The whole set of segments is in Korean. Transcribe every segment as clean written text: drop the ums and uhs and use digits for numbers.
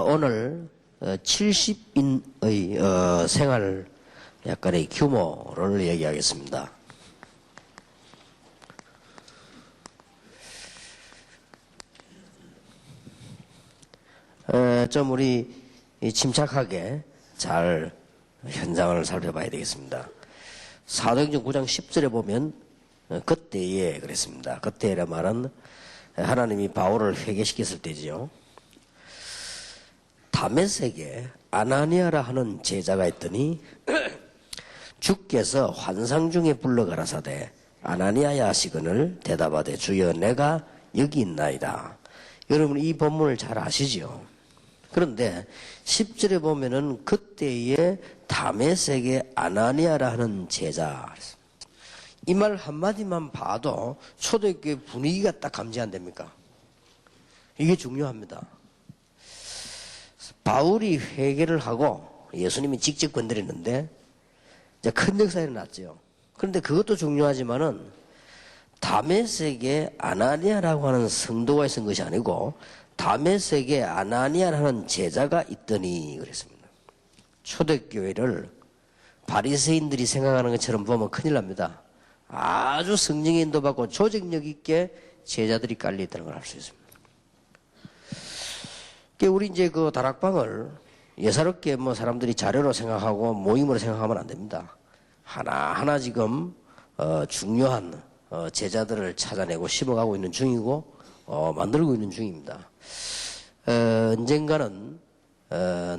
오늘 70인의 생활 약간의 규모를 얘기하겠습니다. 좀 우리 침착하게 잘 현장을 살펴봐야 되겠습니다. 사도행전 9장 10절에 보면 그때에 그랬습니다. 그때라 말은 하나님이 바울을 회개시켰을 때지요. 다메섹에 아나니아라 하는 제자가 있더니 주께서 환상 중에 불러 가라사대 아나니아야 하시거늘 대답하되 주여 내가 여기 있나이다. 여러분 이 본문을 잘 아시죠? 그런데 10절에 보면은 그때에 다메섹에 아나니아라 하는 제자, 이 말 한마디만 봐도 초대교회 분위기가 딱 감지 안 됩니까? 이게 중요합니다. 바울이 회개를 하고 예수님이 직접 건드렸는데 이제 큰 역사가 일어났죠. 그런데 그것도 중요하지만은 다메섹에 아나니아라고 하는 성도가 있은 것이 아니고 다메섹에 아나니아라는 제자가 있더니 그랬습니다. 초대교회를 바리새인들이 생각하는 것처럼 보면 큰일 납니다. 아주 성령의 인도받고 조직력 있게 제자들이 깔려 있다는 걸 알 수 있습니다. 우리 이제 그 다락방을 예사롭게 뭐 사람들이 자료로 생각하고 모임으로 생각하면 안 됩니다. 하나하나 지금 중요한 제자들을 찾아내고 심어가고 있는 중이고 만들고 있는 중입니다. 언젠가는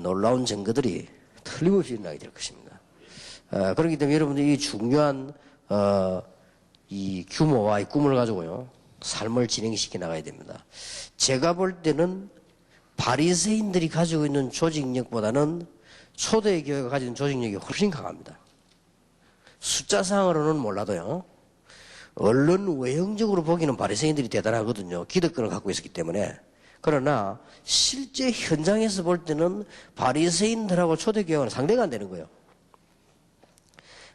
놀라운 증거들이 틀림없이 일어나게 될 것입니다. 그렇기 때문에 여러분들이 이 중요한 이 규모와 이 꿈을 가지고요 삶을 진행시켜 나가야 됩니다. 제가 볼 때는 바리새인들이 가지고 있는 조직력보다는 초대교회가 가지는 조직력이 훨씬 강합니다. 숫자상으로는 몰라도요. 언론 외형적으로 보기는 바리새인들이 대단하거든요. 기득권을 갖고 있었기 때문에. 그러나 실제 현장에서 볼 때는 바리새인들하고 초대교회는 상대가 안 되는 거예요.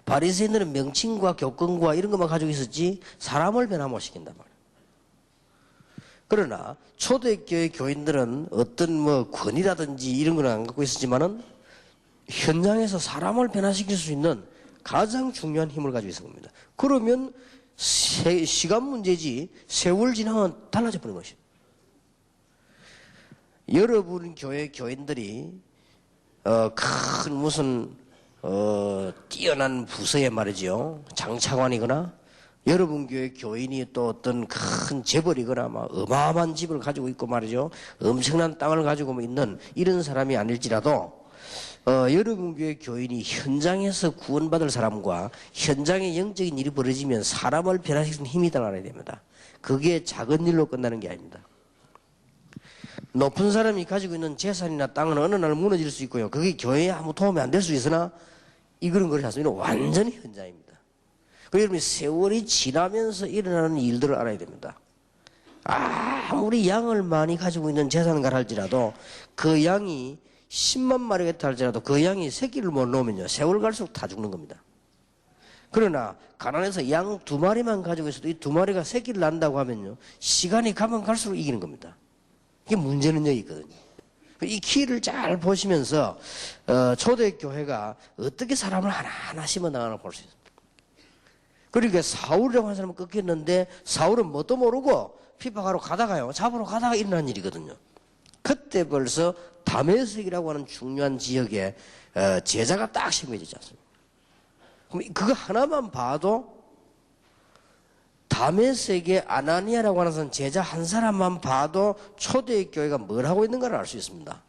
바리새인들은 명칭과 교권과 이런 것만 가지고 있었지 사람을 변화 못 시킨단 말이에요. 그러나 초대교회 교인들은 어떤 뭐 권위라든지 이런 건 안 갖고 있었지만은 현장에서 사람을 변화시킬 수 있는 가장 중요한 힘을 가지고 있는 겁니다. 그러면 시간 문제지 세월 지나면 달라져 버리는 것입니다. 여러분 교회 교인들이 큰 무슨 뛰어난 부서에 말이죠 장차관이거나 여러분 교회 교인이 또 어떤 큰 재벌이거나 막 어마어마한 집을 가지고 있고 말이죠 엄청난 땅을 가지고 있는 이런 사람이 아닐지라도 여러분 교회 교인이 현장에서 구원받을 사람과 현장에 영적인 일이 벌어지면 사람을 변화시키는 힘이 있다고 알아야 됩니다. 그게 작은 일로 끝나는 게 아닙니다. 높은 사람이 가지고 있는 재산이나 땅은 어느 날 무너질 수 있고요. 그게 교회에 아무 도움이 안 될 수 있으나 이런 걸 자체는 완전히 현장입니다. 그리고 여러분이 세월이 지나면서 일어나는 일들을 알아야 됩니다. 아무리 양을 많이 가지고 있는 재산가를 할지라도 그 양이 10만 마리가 있다 할지라도 그 양이 새끼를 못 놓으면요 세월 갈수록 다 죽는 겁니다. 그러나 가난해서 양 2마리만 가지고 있어도 이 2마리가 새끼를 낳는다고 하면요 시간이 가면 갈수록 이기는 겁니다. 이게 문제는 여기 있거든요. 이 키를 잘 보시면서 초대교회가 어떻게 사람을 하나하나 심어나가나 볼 수 있습니다. 그러니까 사울이라고 하는 사람은 꺾였는데 사울은 뭣도 모르고 피박하러 가다가요 잡으러 가다가 일어난 일이거든요. 그때 벌써 다메섹이라고 하는 중요한 지역에 제자가 딱 심어지지 않습니까? 그럼 그거 하나만 봐도 다메섹의 아나니아라고 하는 제자 한 사람만 봐도 초대교회가 뭘 하고 있는가를 알 수 있습니다.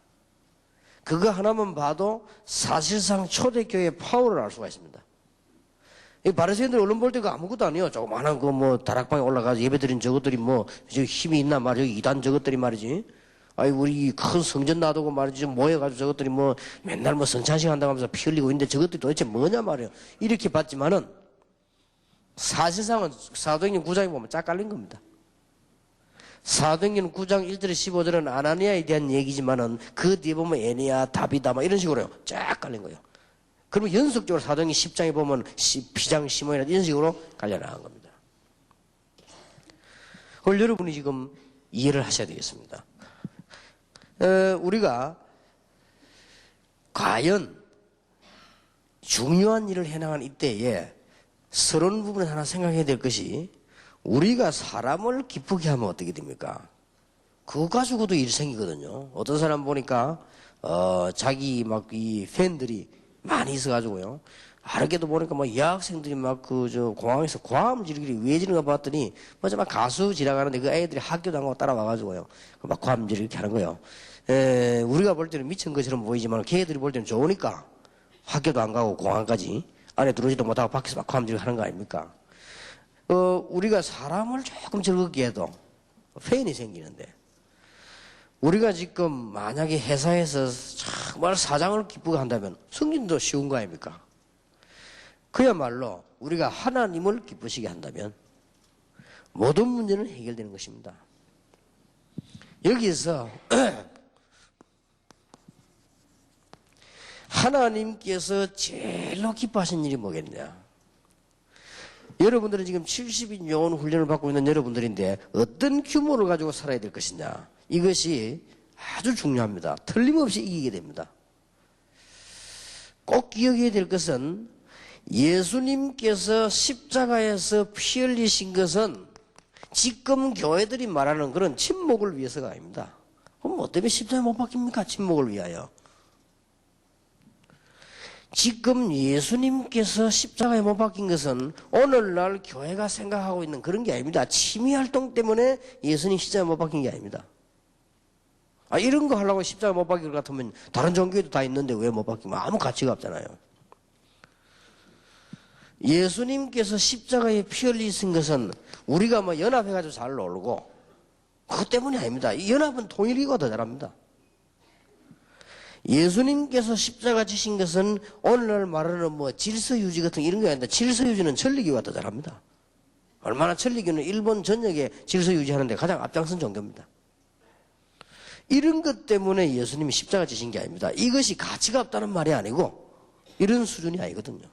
그거 하나만 봐도 사실상 초대교회의 파워를 알 수가 있습니다. 이 바리새인들 언론 볼 때가 아무것도 아니에요. 조그마한 그 뭐 다락방에 올라가서 예배드린 저것들이 뭐 힘이 있나 말이죠. 이단 저것들이 말이지. 아이 우리 큰 성전 놔두고 말이지 모여가지고 저것들이 뭐 맨날 뭐 성찬식 한다고 하면서 피 흘리고 있는데 저것들이 도대체 뭐냐 말이에요. 이렇게 봤지만은 사실상은 사도행전 9장에 보면 짝 깔린 겁니다. 사도행전 9장 1절에 15절은 아나니아에 대한 얘기지만은 그 뒤에 보면 에니야, 다비다 막 이런 식으로요. 쫙 깔린 거예요. 그러면 연속적으로 사도행전 10장에 보면 비장 시몬이나 이런 식으로 갈려나간 겁니다. 그걸 여러분이 지금 이해를 하셔야 되겠습니다. 우리가 과연 중요한 일을 해나가는 이때에 서론 부분에 하나 생각해야 될 것이 우리가 사람을 기쁘게 하면 어떻게 됩니까? 그거 가지고도 일 생기거든요. 어떤 사람 보니까 자기 막 이 팬들이 많이 있어가지고요. 아르게도 보니까 막 여학생들이 막 공항에서 과음질이 왜 지르는가 봤더니 맞아 막 가수 지나가는데 그 애들이 학교도 안 가고 따라와가지고요. 막 과음질 이렇게 하는 거예요. 우리가 볼 때는 미친 것처럼 보이지만 걔들이 볼 때는 좋으니까 학교도 안 가고 공항까지 안에 들어오지도 못하고 밖에서 막 과음질 하는 거 아닙니까? 우리가 사람을 조금 즐겁게 해도 팬이 생기는데 우리가 지금 만약에 회사에서 정말 사장을 기쁘게 한다면 승진도 쉬운 거 아닙니까? 그야말로 우리가 하나님을 기쁘시게 한다면 모든 문제는 해결되는 것입니다. 여기서 하나님께서 제일로 기뻐하신 일이 뭐겠냐? 여러분들은 지금 70인 요원 훈련을 받고 있는 여러분들인데 어떤 규모를 가지고 살아야 될 것이냐? 이것이 아주 중요합니다. 틀림없이 이기게 됩니다. 꼭 기억해야 될 것은 예수님께서 십자가에서 피 흘리신 것은 지금 교회들이 말하는 그런 침묵을 위해서가 아닙니다. 그럼 뭐 때문에 십자가에 못 박힙니까? 침묵을 위하여. 지금 예수님께서 십자가에 못 박힌 것은 오늘날 교회가 생각하고 있는 그런 게 아닙니다. 취미활동 때문에 예수님 십자가에 못 박힌 게 아닙니다. 이런 거 하려고 십자가에 못 박힐 것 같으면 다른 종교에도 다 있는데 왜 못 박히면 아무 가치가 없잖아요. 예수님께서 십자가에 피 흘리신 것은 우리가 뭐 연합해가지고 잘 놀고 그것 때문이 아닙니다. 이 연합은 통일이고 더 잘합니다. 예수님께서 십자가 지신 것은 오늘날 말하는 뭐 질서유지 같은 이런 게 아닌데 질서유지는 천리교가 더 잘합니다. 얼마나 천리교는 일본 전역에 질서유지하는데 가장 앞장선 종교입니다. 이런 것 때문에 예수님이 십자가 지신 게 아닙니다. 이것이 가치가 없다는 말이 아니고 이런 수준이 아니거든요.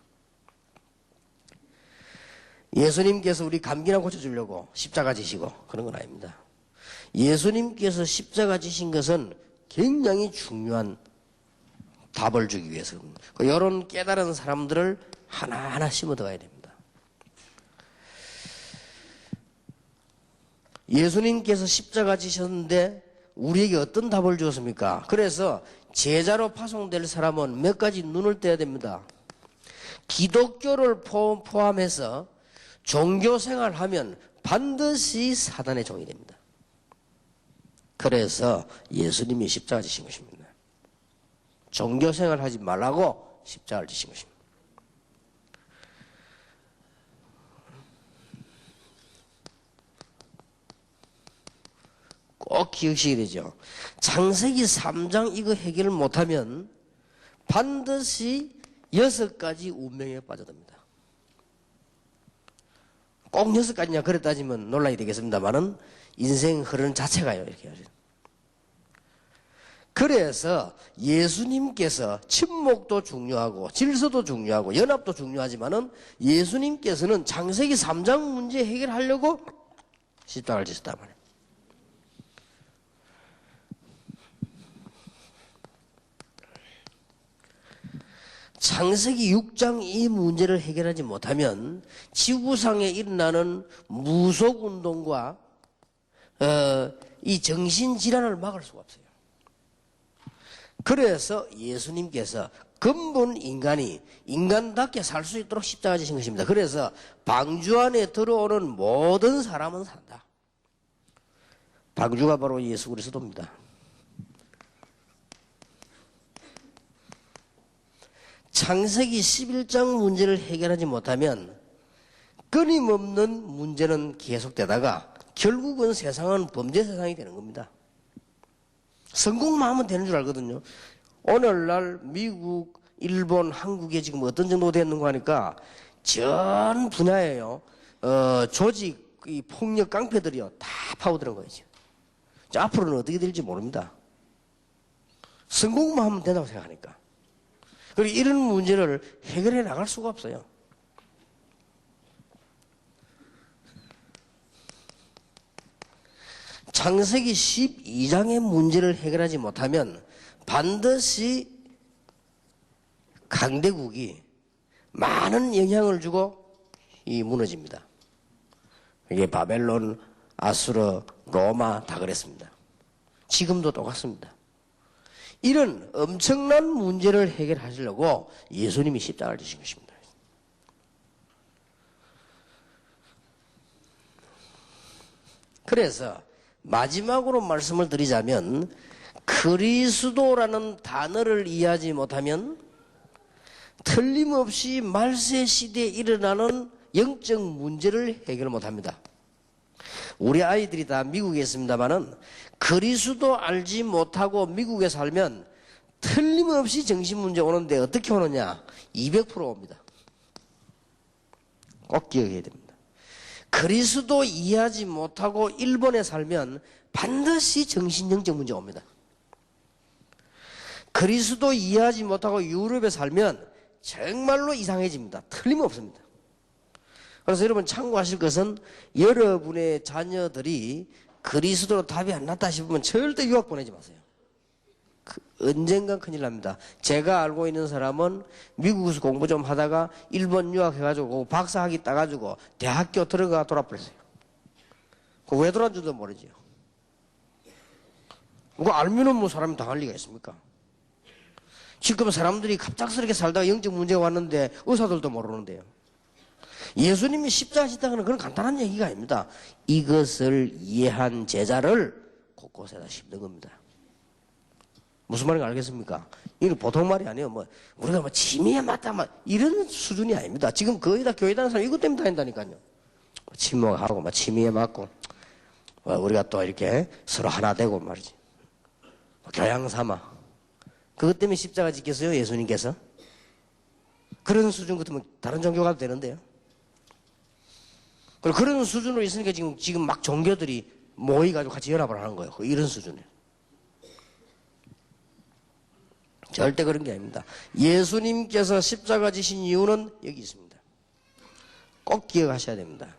예수님께서 우리 감기나 고쳐주려고 십자가 지시고 그런 건 아닙니다. 예수님께서 십자가 지신 것은 굉장히 중요한 답을 주기 위해서 이런 깨달은 사람들을 하나하나 심어 들어가야 됩니다. 예수님께서 십자가 지셨는데 우리에게 어떤 답을 주었습니까? 그래서 제자로 파송될 사람은 몇 가지 눈을 떼야 됩니다. 기독교를 포함해서 종교생활하면 반드시 사단의 종이 됩니다. 그래서 예수님이 십자가 지신 것입니다. 종교생활 하지 말라고 십자가를 지신 것입니다. 꼭 기억하셔야 되죠. 창세기 3장 이거 해결을 못하면 반드시 6가지 운명에 빠져듭니다. 꼭 6가지냐 그래 따지면 논란이 되겠습니다만은 인생 흐르는 자체가요 이렇게 하죠. 그래서 예수님께서 침묵도 중요하고 질서도 중요하고 연합도 중요하지만은 예수님께서는 창세기 3장 문제 해결하려고 십자가를 지셨단 말이에요. 창세기 6장 이 문제를 해결하지 못하면 지구상에 일어나는 무속운동과 이 정신질환을 막을 수가 없어요. 그래서 예수님께서 근본 인간이 인간답게 살 수 있도록 십자가 지신 것입니다. 그래서 방주 안에 들어오는 모든 사람은 산다. 방주가 바로 예수 그리스도입니다. 창세기 11장 문제를 해결하지 못하면 끊임없는 문제는 계속되다가 결국은 세상은 범죄 세상이 되는 겁니다. 성공만 하면 되는 줄 알거든요. 오늘날 미국, 일본, 한국에 지금 어떤 정도 됐는가 하니까 전 분야에요. 조직, 이 폭력 깡패들이요. 다 파고드는 거죠. 자, 앞으로는 어떻게 될지 모릅니다. 성공만 하면 된다고 생각하니까. 그리고 이런 문제를 해결해 나갈 수가 없어요. 창세기 12장의 문제를 해결하지 못하면 반드시 강대국이 많은 영향을 주고 무너집니다. 이게 바벨론, 아수르, 로마 다 그랬습니다. 지금도 똑같습니다. 이런 엄청난 문제를 해결하시려고 예수님이 십자가를 지신 것입니다. 그래서 마지막으로 말씀을 드리자면 그리스도라는 단어를 이해하지 못하면 틀림없이 말세 시대에 일어나는 영적 문제를 해결 못합니다. 우리 아이들이 다 미국에 있습니다만은 그리스도 알지 못하고 미국에 살면 틀림없이 정신문제 오는데 어떻게 오느냐? 200% 옵니다. 꼭 기억해야 됩니다. 그리스도 이해하지 못하고 일본에 살면 반드시 정신영적 문제 옵니다. 그리스도 이해하지 못하고 유럽에 살면 정말로 이상해집니다. 틀림없습니다. 그래서 여러분 참고하실 것은 여러분의 자녀들이 그리스도로 답이 안 났다 싶으면 절대 유학 보내지 마세요. 언젠간 큰일 납니다. 제가 알고 있는 사람은 미국에서 공부 좀 하다가 일본 유학해가지고 박사학위 따가지고 대학교 들어가 돌아버렸어요. 왜 돌아온 줄도 모르지요. 그거 알면은 뭐 사람이 당할 리가 있습니까? 지금 사람들이 갑작스럽게 살다가 영적 문제가 왔는데 의사들도 모르는데요. 예수님이 십자가 지다가는 그런 간단한 얘기가 아닙니다. 이것을 이해한 제자를 곳곳에다 심는 겁니다. 무슨 말인지 알겠습니까? 이건 보통 말이 아니에요. 우리가 치매에 맞다, 이런 수준이 아닙니다. 지금 거의 다 교회 다니는 사람 이것 때문에 다닌다니까요. 침묵하고, 치매에 맞고, 우리가 또 이렇게 서로 하나 되고 말이지. 교양 삼아. 그것 때문에 십자가 지켰어요, 예수님께서? 그런 수준 같으면 다른 종교 가도 되는데요. 그런 수준으로 있으니까 지금 막 종교들이 모여가지고 같이 연합을 하는 거예요. 이런 수준이에요. 절대 그런 게 아닙니다. 예수님께서 십자가 지신 이유는 여기 있습니다. 꼭 기억하셔야 됩니다.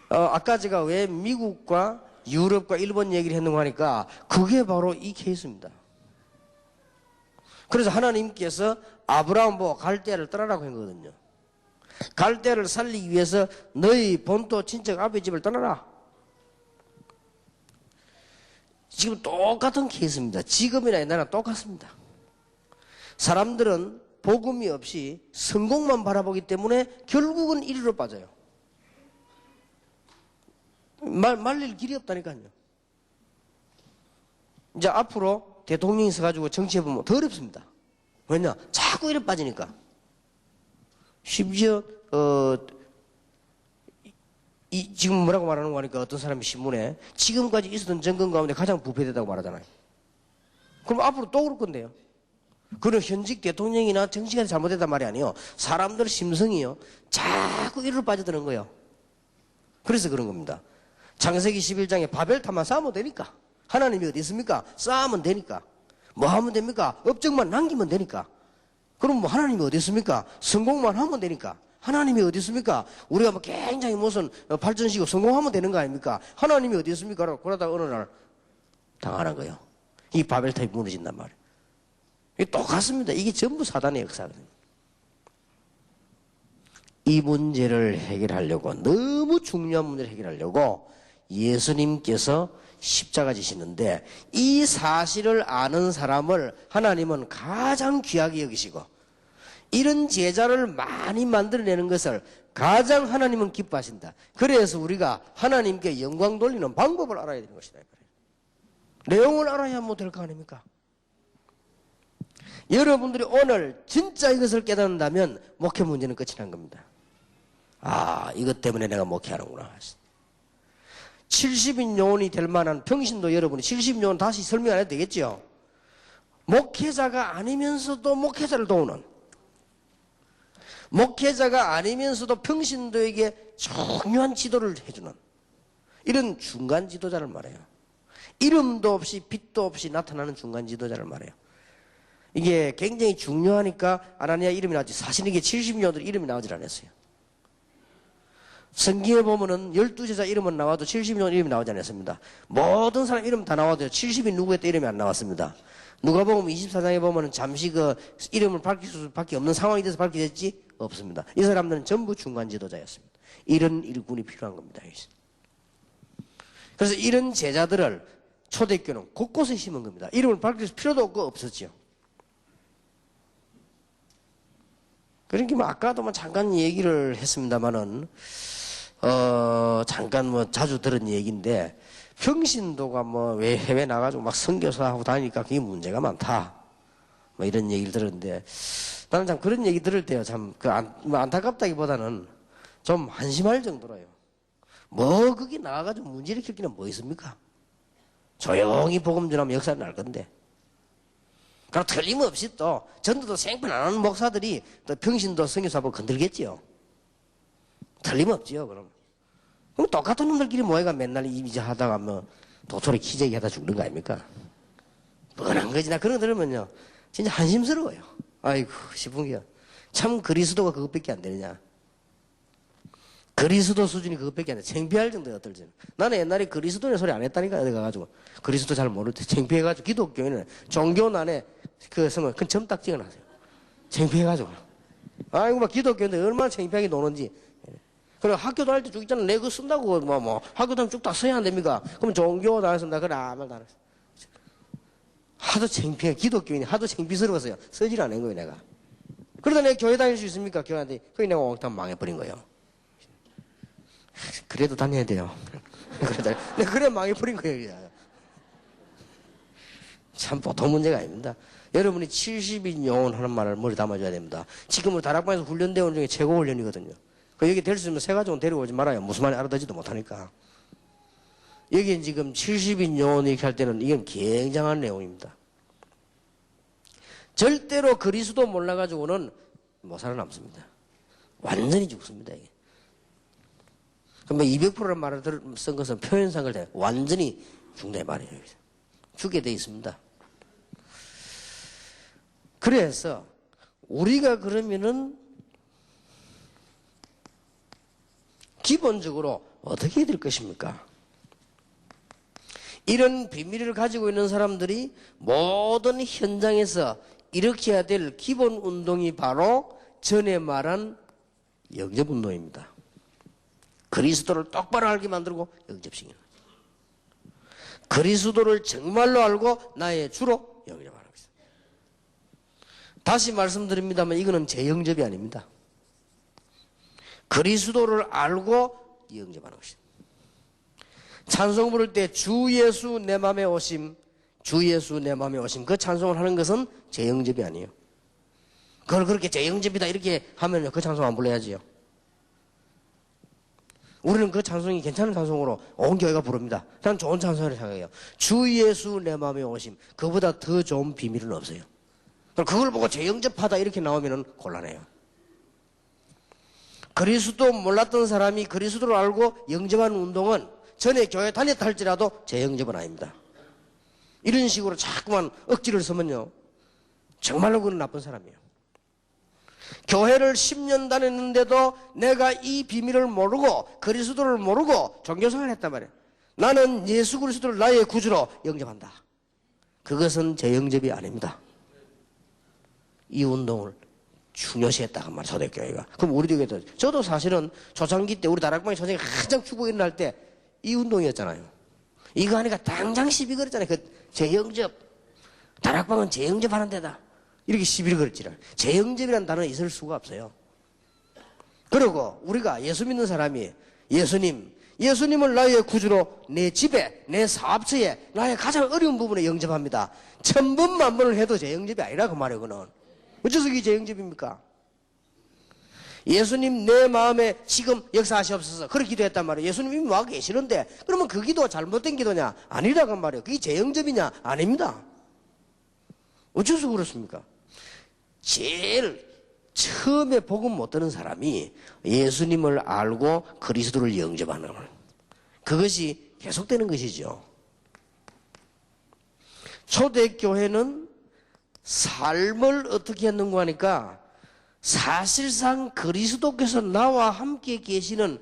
아까 제가 왜 미국과 유럽과 일본 얘기를 했는가 하니까 그게 바로 이 케이스입니다. 그래서 하나님께서 아브라함 보고 갈대아를 떠나라고 한 거거든요. 갈대아를 살리기 위해서 너희 본토 친척 아버지 집을 떠나라. 지금 똑같은 케이스입니다. 지금이나 옛날이나 똑같습니다. 사람들은 복음이 없이 성공만 바라보기 때문에 결국은 이리로 빠져요. 말릴 길이 없다니까요. 이제 앞으로 대통령이 있어가지고 정치해보면 더 어렵습니다. 왜냐? 자꾸 이래 빠지니까. 심지어, 지금 뭐라고 말하는 거 하니까 어떤 사람이 신문에 지금까지 있었던 정권 가운데 가장 부패되다고 말하잖아요. 그럼 앞으로 또 그럴 건데요. 그건 현직 대통령이나 정치가 잘못됐단 말이 아니에요. 사람들 심성이요. 자꾸 이리로 빠져드는 거예요. 그래서 그런 겁니다. 창세기 11장에 바벨탑만 쌓으면 되니까. 하나님이 어디 있습니까? 쌓으면 되니까. 뭐 하면 됩니까? 업적만 남기면 되니까. 그럼 뭐 하나님이 어디 있습니까? 성공만 하면 되니까. 하나님이 어디 있습니까? 우리가 굉장히 무슨 발전시키고 성공하면 되는 거 아닙니까? 하나님이 어디 있습니까? 그러다가 어느 날 당하는 거예요. 이 바벨탑이 무너진단 말이에요. 이게 똑같습니다. 이게 전부 사단의 역사거든요. 이 문제를 해결하려고, 너무 중요한 문제를 해결하려고 예수님께서 십자가 지시는데, 이 사실을 아는 사람을 하나님은 가장 귀하게 여기시고, 이런 제자를 많이 만들어내는 것을 가장 하나님은 기뻐하신다. 그래서 우리가 하나님께 영광 돌리는 방법을 알아야 되는 것이다. 내용을 알아야 뭐 될 거 아닙니까? 여러분들이 오늘 진짜 이것을 깨닫는다면 목회 문제는 끝이 난 겁니다. 아, 이것 때문에 내가 목회하는구나. 70인 요원이 될 만한 평신도 여러분이 70인 요원 다시 설명 안 해도 되겠죠? 목회자가 아니면서도 목회자를 도우는, 목회자가 아니면서도 평신도에게 중요한 지도를 해주는 이런 중간 지도자를 말해요. 이름도 없이 빛도 없이 나타나는 중간 지도자를 말해요. 이게 굉장히 중요하니까 아나니아 이름이 나왔지. 사실 이게 70년들 이름이 나오질 않았어요. 성경에 보면은 12제자 이름은 나와도 70년 이름이 나오지 않았습니다. 모든 사람 이름 다 나와도 70이 누구였다 이름이 안 나왔습니다. 누가복음 24장에 보면은 잠시 그 이름을 밝힐 수밖에 없는 상황이 돼서 밝히게 됐지? 없습니다. 이 사람들은 전부 중간 지도자였습니다. 이런 일꾼이 필요한 겁니다. 그래서 이런 제자들을 초대교회는 곳곳에 심은 겁니다. 이름을 밝힐 필요도 없고 없었죠. 그러니까 뭐 아까도 뭐 잠깐 얘기를 했습니다만은 잠깐 뭐 자주 들은 얘기인데 평신도가 뭐 왜 해외 나가지고 막 선교사하고 다니니까 그게 문제가 많다. 뭐 이런 얘기를 들었는데 나는 참 그런 얘기 들을 때요 참 뭐 안타깝다기보다는 좀 한심할 정도로요. 뭐 거기 나가가지고 문제 일으킬 게는 뭐 있습니까? 조용히 복음 전하면 역사는 날 건데. 그럼 틀림없이 또 전도도 생판 안 하는 목사들이 또 평신도 선교사하고 건들겠지요. 틀림없지요. 그럼 똑같은 놈들끼리 모여가 맨날 이미지 하다가 뭐 도토리 키재기 하다 죽는 거 아닙니까? 뻔한 거지. 나 그런 거 들으면요 진짜 한심스러워요. 아이고 싶은 게 참 그리스도가 그것밖에 안 되느냐. 그리스도 수준이 그것밖에 안 돼. 창피할 정도가 어떨지. 나는 옛날에 그리스도의 소리 안 했다니까 어디 가가지고 그리스도 잘 모를 때 창피해가지고 기독교에는 종교난에 그 성을 큰 점 딱 찍어놨어요. 창피해가지고. 아이고 막 기독교인데 얼마나 창피하게 노는지. 그래 학교 다닐 때 쭉 있잖아. 내 그거 쓴다고 뭐 학교 다니면 쭉 다 써야 안 됩니까? 그러면 종교 다녔습니다. 그래 아무 말 안 했어. 하도 창피해. 기독교인이 하도 창피스러웠어요. 쓰질 않은 거예요 내가. 그러다 내가 교회 다닐 수 있습니까? 교회한테. 거기 내가 옥탑 망해버린 거예요. 그래도 다녀야 돼요. 그래 망해버린 거예요. 참 보통 문제가 아닙니다. 여러분이 70인 영혼 하는 말을 머리 담아줘야 됩니다. 지금은 다락방에서 훈련되어 온 중에 최고 훈련이거든요. 여기 될 수 있으면 새 가족은 데리고 오지 말아요. 무슨 말인지 알아듣지도 못하니까. 여기 지금 70인 영혼 이렇게 할 때는 이건 굉장한 내용입니다. 절대로 그리스도 몰라가지고는 못 살아남습니다. 완전히 죽습니다. 이게. 그럼 200%란 말을 쓴 것은 표현상을 대 완전히 죽네 말이에요. 죽게 돼 있습니다. 그래서 우리가 그러면은 기본적으로 어떻게 해야 될 것입니까? 이런 비밀을 가지고 있는 사람들이 모든 현장에서 일으켜야 될 기본 운동이 바로 전에 말한 영접운동입니다. 그리스도를 똑바로 알게 만들고 영접시키는 거죠. 그리스도를 정말로 알고 나의 주로 영접하는 거죠. 다시 말씀드립니다만 이거는 재영접이 아닙니다. 그리스도를 알고 영접하는 것입니다. 찬송 부를 때 주 예수 내 맘에 오심, 주 예수 내 맘에 오심 그 찬송을 하는 것은 재영접이 아니에요. 그걸 그렇게 재영접이다 이렇게 하면 그 찬송 안 불러야지요. 우리는 그 찬송이 괜찮은 찬송으로 온 교회가 부릅니다. 난 좋은 찬송이라고 생각해요. 주 예수 내 마음에 오심. 그보다 더 좋은 비밀은 없어요. 그걸 보고 재영접하다 이렇게 나오면 곤란해요. 그리스도 몰랐던 사람이 그리스도를 알고 영접하는 운동은 전에 교회 다녔다 할지라도 재영접은 아닙니다. 이런 식으로 자꾸만 억지를 쓰면요. 정말로 그건 나쁜 사람이에요. 교회를 10년 다녔는데도 내가 이 비밀을 모르고 그리스도를 모르고 종교생활을 했단 말이에요. 나는 예수 그리스도를 나의 구주로 영접한다. 그것은 재영접이 아닙니다. 이 운동을 중요시했다 그 말 초대교회가. 그럼 우리 교회도 저도 사실은 초창기 때 우리 다락방에 초창기 한창 축복 일어날 때 이 운동이었잖아요. 이거 하니까 당장 시비 걸었잖아요. 그 재영접 다락방은 재영접하는 데다. 이렇게 시비를 걸지를. 재영접이라는 단어는 있을 수가 없어요. 그리고 우리가 예수 믿는 사람이 예수님을 나의 구주로 내 집에, 내 사업처에, 나의 가장 어려운 부분에 영접합니다. 1000번, 10,000번을 해도 재영접이 아니라 그 말이에요, 그거는. 어째서 이게 재영접입니까? 예수님 내 마음에 지금 역사하시옵소서. 그렇게 기도했단 말이에요. 예수님 이미 와 계시는데, 그러면 그 기도가 잘못된 기도냐? 아니라고 말이에요. 그게 재영접이냐? 아닙니다. 어째서 그렇습니까? 제일 처음에 복음 못 듣는 사람이 예수님을 알고 그리스도를 영접하는 거예요. 그것이 계속되는 것이죠. 초대교회는 삶을 어떻게 했는가 하니까 사실상 그리스도께서 나와 함께 계시는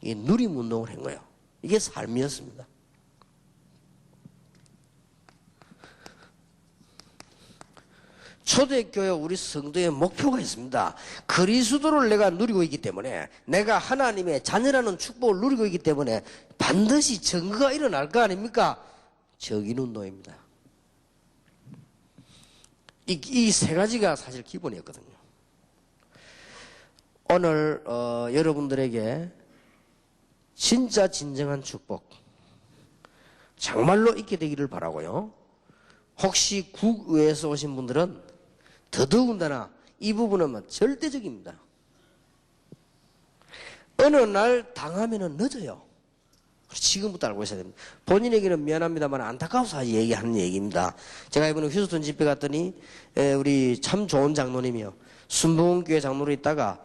누림운동을 한 거예요. 이게 삶이었습니다. 초대교회 우리 성도의 목표가 있습니다. 그리스도를 내가 누리고 있기 때문에, 내가 하나님의 자녀라는 축복을 누리고 있기 때문에 반드시 증거가 일어날 거 아닙니까? 적인운동입니다. 이 세 가지가 사실 기본이었거든요. 오늘 여러분들에게 진짜 진정한 축복 정말로 있게 되기를 바라고요. 혹시 국외에서 오신 분들은 더더군다나 이 부분은 절대적입니다. 어느 날 당하면은 늦어요. 지금부터 알고 있어야 됩니다. 본인에게는 미안합니다만 안타까워서 얘기하는 얘기입니다. 제가 이번에 휴스턴 집회 갔더니 우리 참 좋은 장로님이요, 순복음교회 장로로 있다가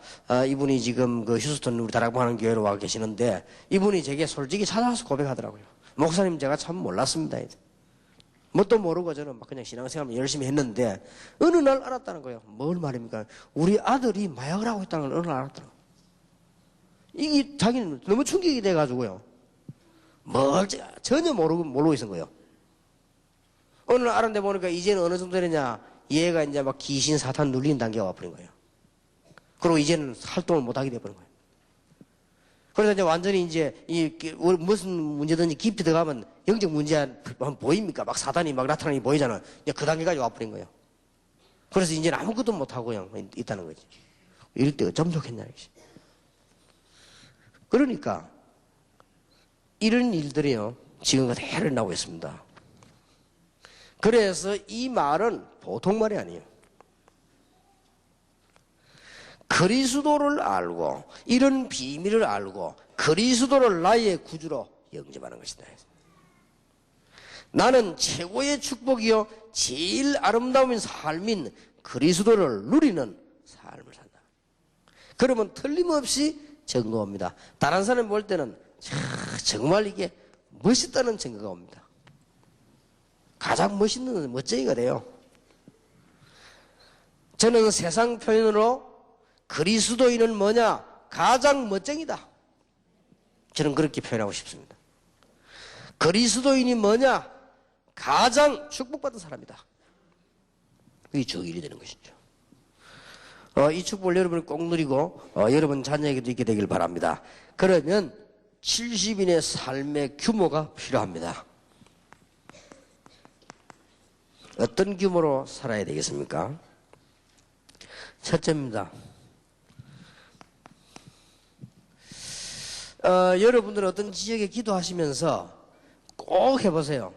이분이 지금 그 휴스턴 우리 다락방하는 교회로 와 계시는데, 이분이 제게 솔직히 찾아와서 고백하더라고요. 목사님, 제가 참 몰랐습니다. 뭣도 모르고 저는 막 그냥 신앙생활 열심히 했는데 어느 날 알았다는 거예요. 뭘 말입니까? 우리 아들이 마약을 하고 있다는 걸 어느 날 알았더라고요. 이게 자기는 너무 충격이 돼가지고요, 뭘 전혀 모르고 있은 거예요. 어느 날 알았는데 보니까 이제는 어느 정도 되느냐, 얘가 이제 막 귀신 사탄 눌리는 단계가 와버린 거예요. 그리고 이제는 활동을 못하게 돼버린 거예요. 그래서 이제 완전히 이제 무슨 문제든지 깊이 들어가면 영적 문제 보입니까? 막 사단이 막 나타나는 게 보이잖아. 이제 그 단계까지 와버린 거예요. 그래서 이제는 아무것도 못하고 있다는 거지. 이럴 때 어쩜 좋겠냐, 이것이. 그러니까 이런 일들이요, 지금 그대로 일어나고 있습니다. 그래서 이 말은 보통 말이 아니에요. 그리스도를 알고, 이런 비밀을 알고 그리스도를 나의 구주로 영접하는 것이다. 나는 최고의 축복이요 제일 아름다운 삶인 그리스도를 누리는 삶을 산다. 그러면 틀림없이 증거옵니다. 다른 사람이 볼 때는 정말 이게 멋있다는 증거가 옵니다. 가장 멋있는 멋쟁이가 돼요. 저는 세상 표현으로 그리스도인은 뭐냐? 가장 멋쟁이다. 저는 그렇게 표현하고 싶습니다. 그리스도인이 뭐냐? 가장 축복받은 사람이다. 그게 주일이 되는 것이죠. 이 축복을 여러분이 꼭 누리고 여러분 자녀에게도 있게 되길 바랍니다. 그러면 70인의 삶의 규모가 필요합니다. 어떤 규모로 살아야 되겠습니까? 첫째입니다. 여러분들 어떤 지역에 기도하시면서 꼭 해보세요.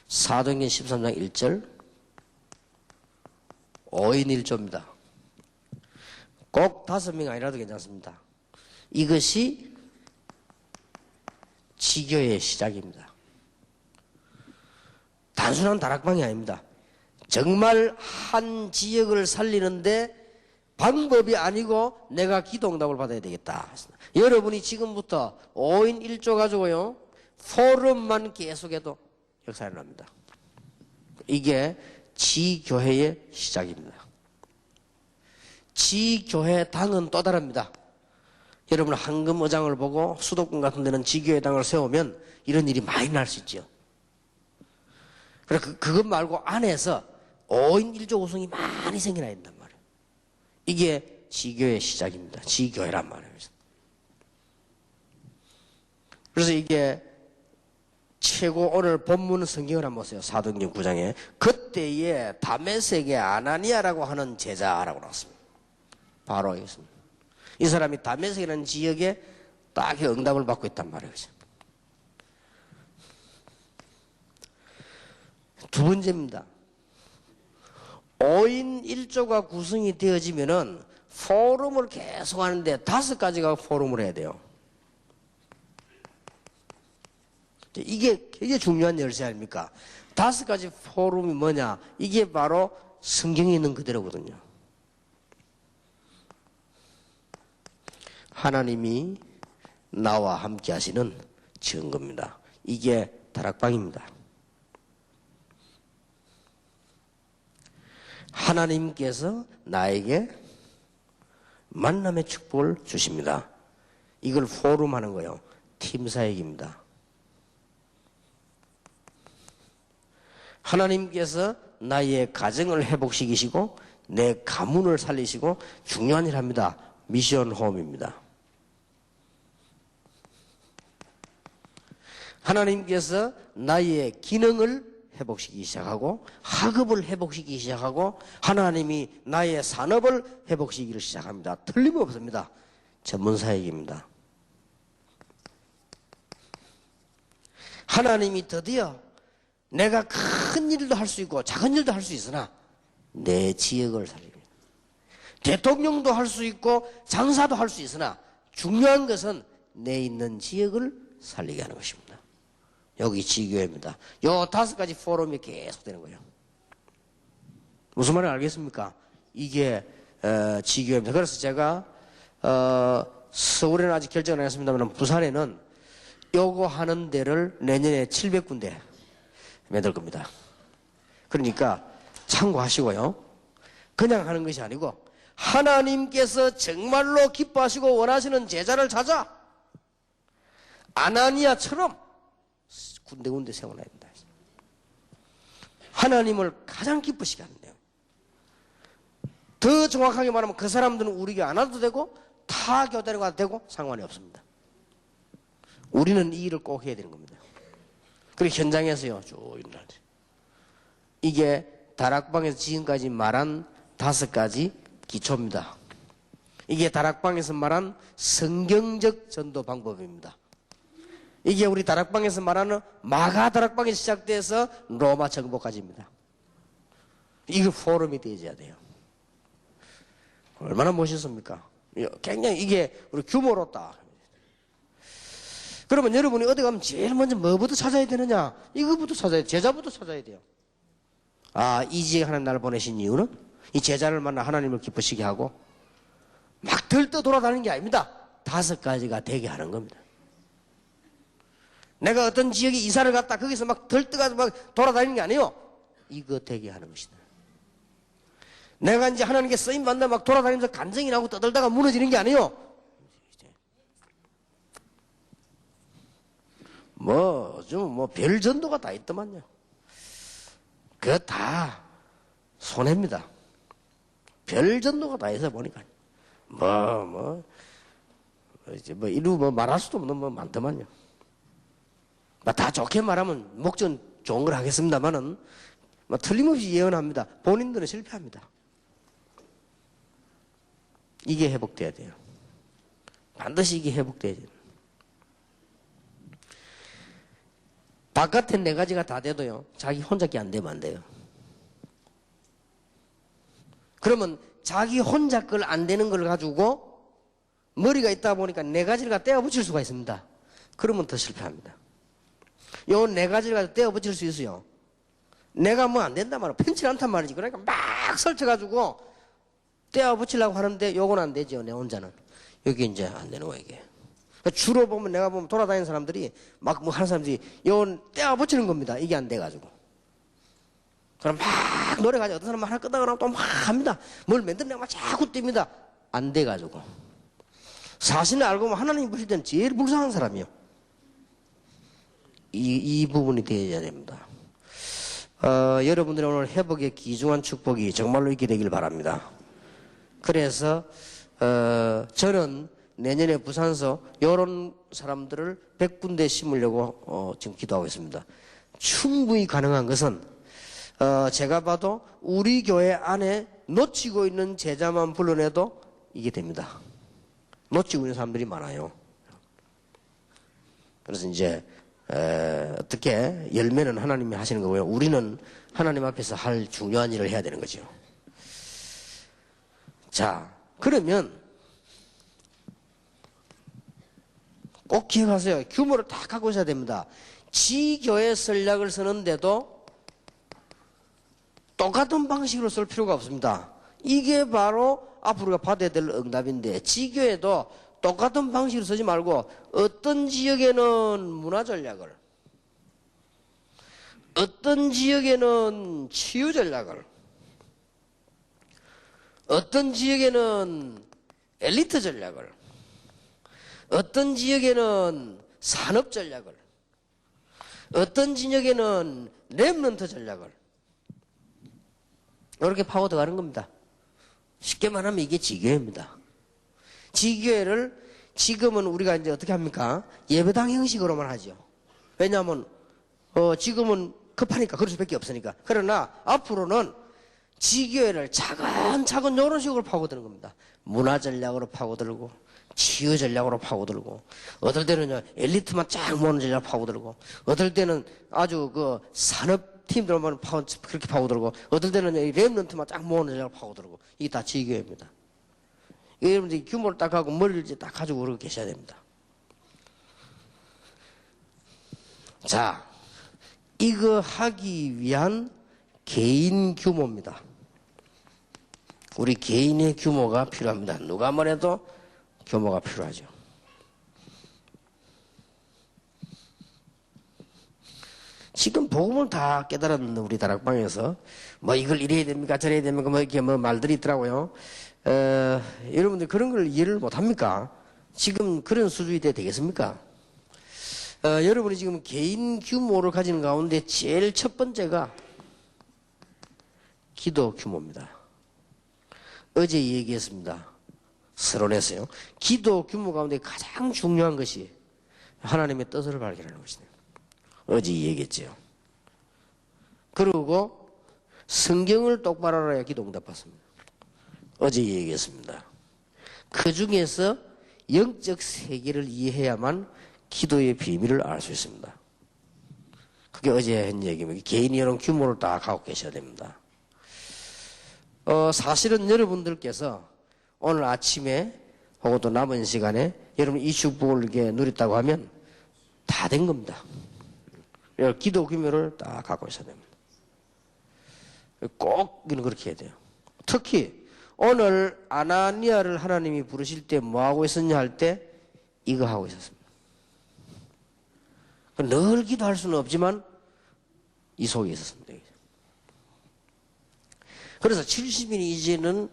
사도행전 13장 1절 5인 1조입니다. 꼭 5명 아니라도 괜찮습니다. 이것이 지교의 시작입니다. 단순한 다락방이 아닙니다. 정말 한 지역을 살리는데 방법이 아니고 내가 기도 응답을 받아야 되겠다. 여러분이 지금부터 5인 1조 가지고요 포럼만 계속해도 역사가 일어납니다. 이게 지교회의 시작입니다. 지교회당은 또 다릅니다. 여러분 황금의장을 보고 수도권 같은 데는 지교회당을 세우면 이런 일이 많이 날 수 있죠. 그래서 그것 말고 안에서 5인 1조 구성이 많이 생겨나야 된단 말이에요. 이게 지교의 시작입니다. 지교회란 말이에요. 그래서 이게 최고, 오늘 본문 성경을 한번 보세요. 사도행전 9장에 그때에 다메섹의 아나니아라고 하는 제자라고 나왔습니다. 바로 있습니다. 이 사람이 다메섹이라는 지역에 딱 응답을 받고 있단 말이에요. 두 번째입니다. 5인 1조가 구성이 되어지면은 포럼을 계속 하는데 5가지가 포럼을 해야 돼요. 이게 굉장히 중요한 열쇠 아닙니까? 5가지 포럼이 뭐냐? 이게 바로 성경에 있는 그대로거든요. 하나님이 나와 함께 하시는 증거입니다. 이게 다락방입니다. 하나님께서 나에게 만남의 축복을 주십니다. 이걸 포럼 하는 거예요. 팀 사역입니다. 하나님께서 나의 가정을 회복시키시고 내 가문을 살리시고 중요한 일 합니다. 미션 홈입니다. 하나님께서 나의 기능을 회복시키기 시작하고 학업을 회복시키기 시작하고 하나님이 나의 산업을 회복시키기를 시작합니다. 틀림없습니다. 전문사역입니다. 하나님이 드디어 내가 큰 일도 할 수 있고 작은 일도 할 수 있으나 내 지역을 살립니다. 대통령도 할 수 있고 장사도 할 수 있으나 중요한 것은 내 있는 지역을 살리게 하는 것입니다. 여기 지교회입니다. 요 5가지 포럼이 계속 되는 거예요. 무슨 말인지 알겠습니까? 이게 지교회입니다. 그래서 제가 서울에는 아직 결정을 안 했습니다만 부산에는 요거 하는 데를 내년에 700군데 만들 겁니다. 그러니까 참고하시고요. 그냥 하는 것이 아니고 하나님께서 정말로 기뻐하시고 원하시는 제자를 찾아 아나니아처럼 군데군데 세워놔야 된다. 하나님을 가장 기쁘시게 하는데요. 더 정확하게 말하면 그 사람들은 우리가 안 와도 되고 타 교대로 가도 되고 상관이 없습니다. 우리는 이 일을 꼭 해야 되는 겁니다. 그리고 현장에서요 쭉 일어나죠. 이게 다락방에서 지금까지 말한 5가지 기초입니다. 이게 다락방에서 말한 성경적 전도 방법입니다. 이게 우리 다락방에서 말하는 마가 다락방에서 시작돼서 로마 정복까지입니다. 이거 포럼이 되어야 돼요. 얼마나 멋있습니까? 굉장히 이게 우리 규모롭다. 그러면 여러분이 어디 가면 제일 먼저 뭐부터 찾아야 되느냐? 이거부터 찾아야 돼요. 제자부터 찾아야 돼요. 아, 이 지역에 하나님 나를 보내신 이유는 이 제자를 만나 하나님을 기쁘시게 하고 막 들떠 돌아다니는 게 아닙니다. 5가지가 되게 하는 겁니다. 내가 어떤 지역에 이사를 갔다 거기서 막 들떠가서 막 돌아다니는 게 아니에요. 이거 되게 하는 것이다. 내가 이제 하나님께 쓰임 받는다 막 돌아다니면서 간증이 나고 떠들다가 무너지는 게 아니에요. 별 전도가 다 있더만요. 그거 다 손해입니다. 별 전도가 다 해서 보니까 이루 말할 수도 없는 많더만요. 다 좋게 말하면 목적은 좋은 걸 하겠습니다만은 틀림없이 예언합니다. 본인들은 실패합니다. 이게 회복돼야 돼요. 반드시 이게 회복돼야 돼요. 바깥에 4가지가 다 돼도요 자기 혼자께 안 되면 안 돼요. 그러면 자기 혼자 걸 안 되는 걸 가지고 머리가 있다 보니까 4가지를 갖다 떼어 붙일 수가 있습니다. 그러면 더 실패합니다. 요 4가지를 갖다 떼어 붙일 수 있어요. 내가 뭐 안 된단 말이야. 편치 않단 말이지. 그러니까 막 설쳐가지고 떼어 붙이려고 하는데 요건 안 되죠. 내 혼자는. 여기 이제 안 되는 거야 이게. 주로 보면 내가 보면 돌아다니는 사람들이 막 뭐 하는 사람들이 요건 떼어 붙이는 겁니다. 이게 안 돼가지고. 그럼 막 노래가지고 어떤 사람 하나 끄다가 나면 또 막 합니다. 뭘 만들려고 막 자꾸 뜁니다. 안 돼가지고. 사실을 알고 보면 하나님 보실 때는 제일 불쌍한 사람이요. 이 부분이 되어야 됩니다. 여러분들의 오늘 회복의 귀중한 축복이 정말로 있게 되길 바랍니다. 그래서 저는 내년에 부산서 이런 사람들을 100군데 심으려고 지금 기도하고 있습니다. 충분히 가능한 것은 제가 봐도 우리 교회 안에 놓치고 있는 제자만 불러내도 이게 됩니다. 놓치고 있는 사람들이 많아요. 그래서 이제 어떻게 열매는 하나님이 하시는 거고요. 우리는 하나님 앞에서 할 중요한 일을 해야 되는 거죠. 자, 그러면 꼭 기억하세요. 규모를 딱 갖고 있어야 됩니다. 지교회 전략을 쓰는데도 똑같은 방식으로 쓸 필요가 없습니다. 이게 바로 앞으로 우리가 받아야 될 응답인데 지교회도 똑같은 방식으로 쓰지 말고 어떤 지역에는 문화 전략을 어떤 지역에는 치유 전략을, 어떤 지역에는 엘리트 전략을, 어떤 지역에는 산업 전략을, 어떤 지역에는 렘넌트 전략을 이렇게 파고 들어가는 겁니다. 쉽게 말하면 이게 지교회입니다. 지교회를 지금은 우리가 이제 어떻게 합니까? 예배당 형식으로만 하죠. 왜냐하면 지금은 급하니까 그럴 수밖에 없으니까. 그러나 앞으로는 지교회를 차근차근 이런 식으로 파고드는 겁니다. 문화 전략으로 파고들고, 치유 전략으로 파고들고, 어떨 때는요 엘리트만 쫙 모으는 전략으로 파고들고, 어떨 때는 아주 그 산업팀들만 그렇게 파고들고, 어떨 때는 렘넌트만 쫙 모으는 전략으로 파고들고, 이게 다 지교회입니다. 여러분들이 규모를 딱 하고 머리를 이제 딱 가지고 그러고 계셔야 됩니다. 자, 이거 하기 위한 개인 규모입니다. 우리 개인의 규모가 필요합니다. 누가 뭐래도 규모가 필요하죠. 지금 복음을 다 깨달았는데 우리 다락방에서 뭐 이걸 이래야 됩니까 저래야 됩니까 뭐 이렇게 뭐 말들이 있더라고요. 여러분들 그런 걸 이해를 못합니까? 지금 그런 수준이 돼야 되겠습니까? 여러분이 지금 개인 규모를 가지는 가운데 제일 첫 번째가 기도 규모입니다. 어제 얘기했습니다. 서론에서요. 기도 규모 가운데 가장 중요한 것이 하나님의 뜻을 발견하는 것이네요. 어제 얘기했죠. 그리고 성경을 똑바로 알아야 기도 응답받습니다. 어제 얘기했습니다. 그 중에서 영적 세계를 이해해야만 기도의 비밀을 알 수 있습니다. 그게 어제 한 얘기입니다. 개인이 이런 규모를 다 갖고 계셔야 됩니다. 사실은 여러분들께서 오늘 아침에 혹은 또 남은 시간에 여러분 이 축복을 이렇게 누렸다고 하면 다 된 겁니다. 기도 규모를 다 갖고 있어야 됩니다. 꼭 그렇게 해야 돼요. 특히 오늘 아나니아를 하나님이 부르실 때 뭐하고 있었냐 할 때 이거 하고 있었습니다. 늘 기도할 수는 없지만 이 속에 있었습니다. 그래서 70인이 이제는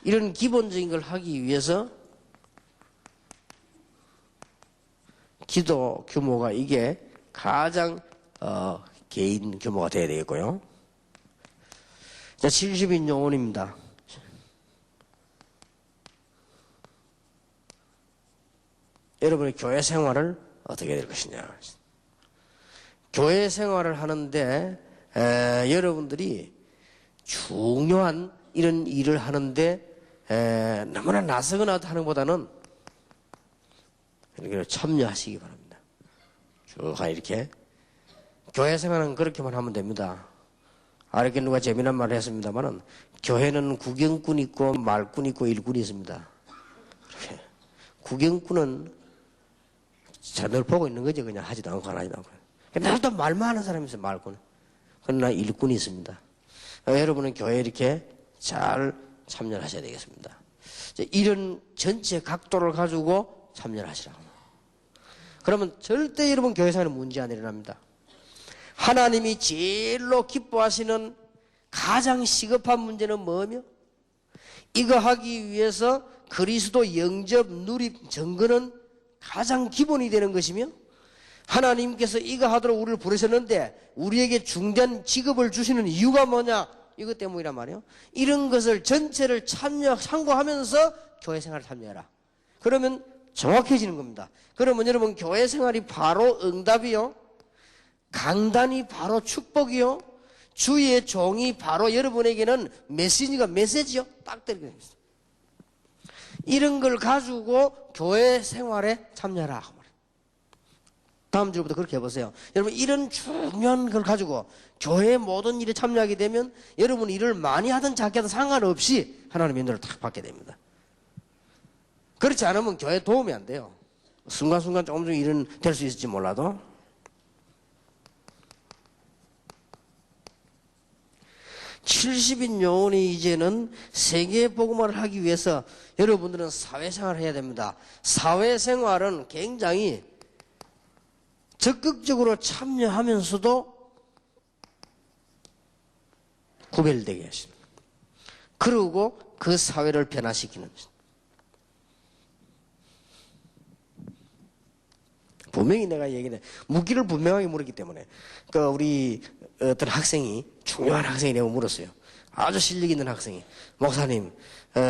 이런 기본적인 걸 하기 위해서 기도 규모가 이게 가장 개인 규모가 돼야 되겠고요. 자, 70인 요원입니다. 여러분의 교회 생활을 어떻게 될 것이냐. 교회 생활을 하는데 여러분들이 중요한 이런 일을 하는데 너무나 나서거나 하는 것보다는 이렇게 참여하시기 바랍니다. 쭉 이렇게 교회 생활은 그렇게만 하면 됩니다. 이렇게 누가 재미난 말을 했습니다만은 교회는 구경꾼 있고 말꾼 있고 일꾼이 있습니다. 이렇게. 구경꾼은 늘 보고 있는 거죠. 그냥 하지도 않고 안 하지도 않고. 날도 말만 하는 사람이 있어요. 말꾼. 그러나 일꾼이 있습니다. 여러분은 교회에 이렇게 잘 참여를 하셔야 되겠습니다. 이런 전체 각도를 가지고 참여를 하시라고. 그러면 절대 여러분 교회 생활에 문제 안 일어납니다. 하나님이 제일로 기뻐하시는 가장 시급한 문제는 뭐며? 이거 하기 위해서 그리스도 영접 누립 증거는 가장 기본이 되는 것이며, 하나님께서 이거 하도록 우리를 부르셨는데 우리에게 중대한 직업을 주시는 이유가 뭐냐? 이것 때문이란 말이에요. 이런 것을 전체를 참고하면서 교회 생활을 참여해라. 그러면 정확해지는 겁니다. 그러면 여러분 교회 생활이 바로 응답이요, 강단이 바로 축복이요, 주의 종이 바로 여러분에게는 메시지요. 딱 때리게 됩니다. 이런 걸 가지고 교회 생활에 참여하라. 다음 주부터 그렇게 해보세요. 여러분 이런 중요한 걸 가지고 교회 모든 일에 참여하게 되면 여러분 일을 많이 하든 작게 하든 상관없이 하나님의 인도를 탁 받게 됩니다. 그렇지 않으면 교회에 도움이 안 돼요. 순간순간 조금 일은 될 수 있을지 몰라도. 70인 요원이 이제는 세계 복음화를 하기 위해서 여러분들은 사회생활을 해야 됩니다. 사회생활은 굉장히 적극적으로 참여하면서도 구별되게 하십니다. 그리고 그 사회를 변화시키는 것입니다. 분명히 내가 얘기해 묻기를 분명하게 물었기 때문에 우리 어떤 학생이 중요한 학생이 내가 물었어요. 아주 실력 있는 학생이 목사님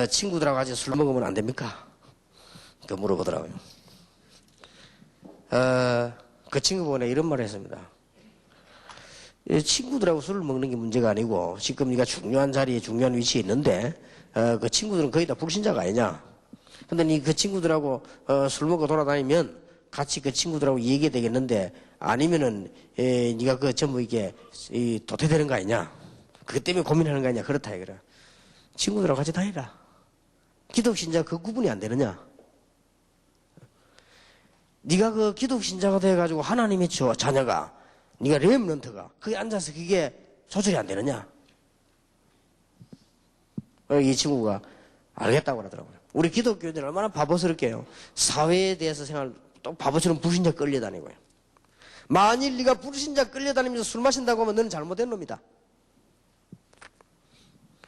친구들하고 같이 술 먹으면 안 됩니까? 그 물어보더라고요. 그 친구가 이런 말을 했습니다. 친구들하고 술을 먹는 게 문제가 아니고 지금 네가 중요한 자리에 중요한 위치에 있는데 그 친구들은 거의 다 불신자가 아니냐. 근데 네 그 친구들하고 술 먹고 돌아다니면 같이 그 친구들하고 얘기해야 되겠는데 아니면은 네가 그 전부 이게 도태되는 거 아니냐. 그것 때문에 고민하는 거 아니냐. 그렇다 이거라. 친구들하고 같이 다니라. 기독신자 그 구분이 안 되느냐. 네가 그 기독신자가 돼가지고 하나님의 자녀가 네가 렘넌트가 거기 앉아서 그게 조절이 안 되느냐. 이 친구가 알겠다고 하더라고요. 우리 기독교인들 얼마나 바보스럽게요. 사회에 대해서 생각을 또 바보처럼 불신자 끌려다니고요. 만일 네가 불신자 끌려다니면서 술 마신다고 하면 너는 잘못된 놈이다.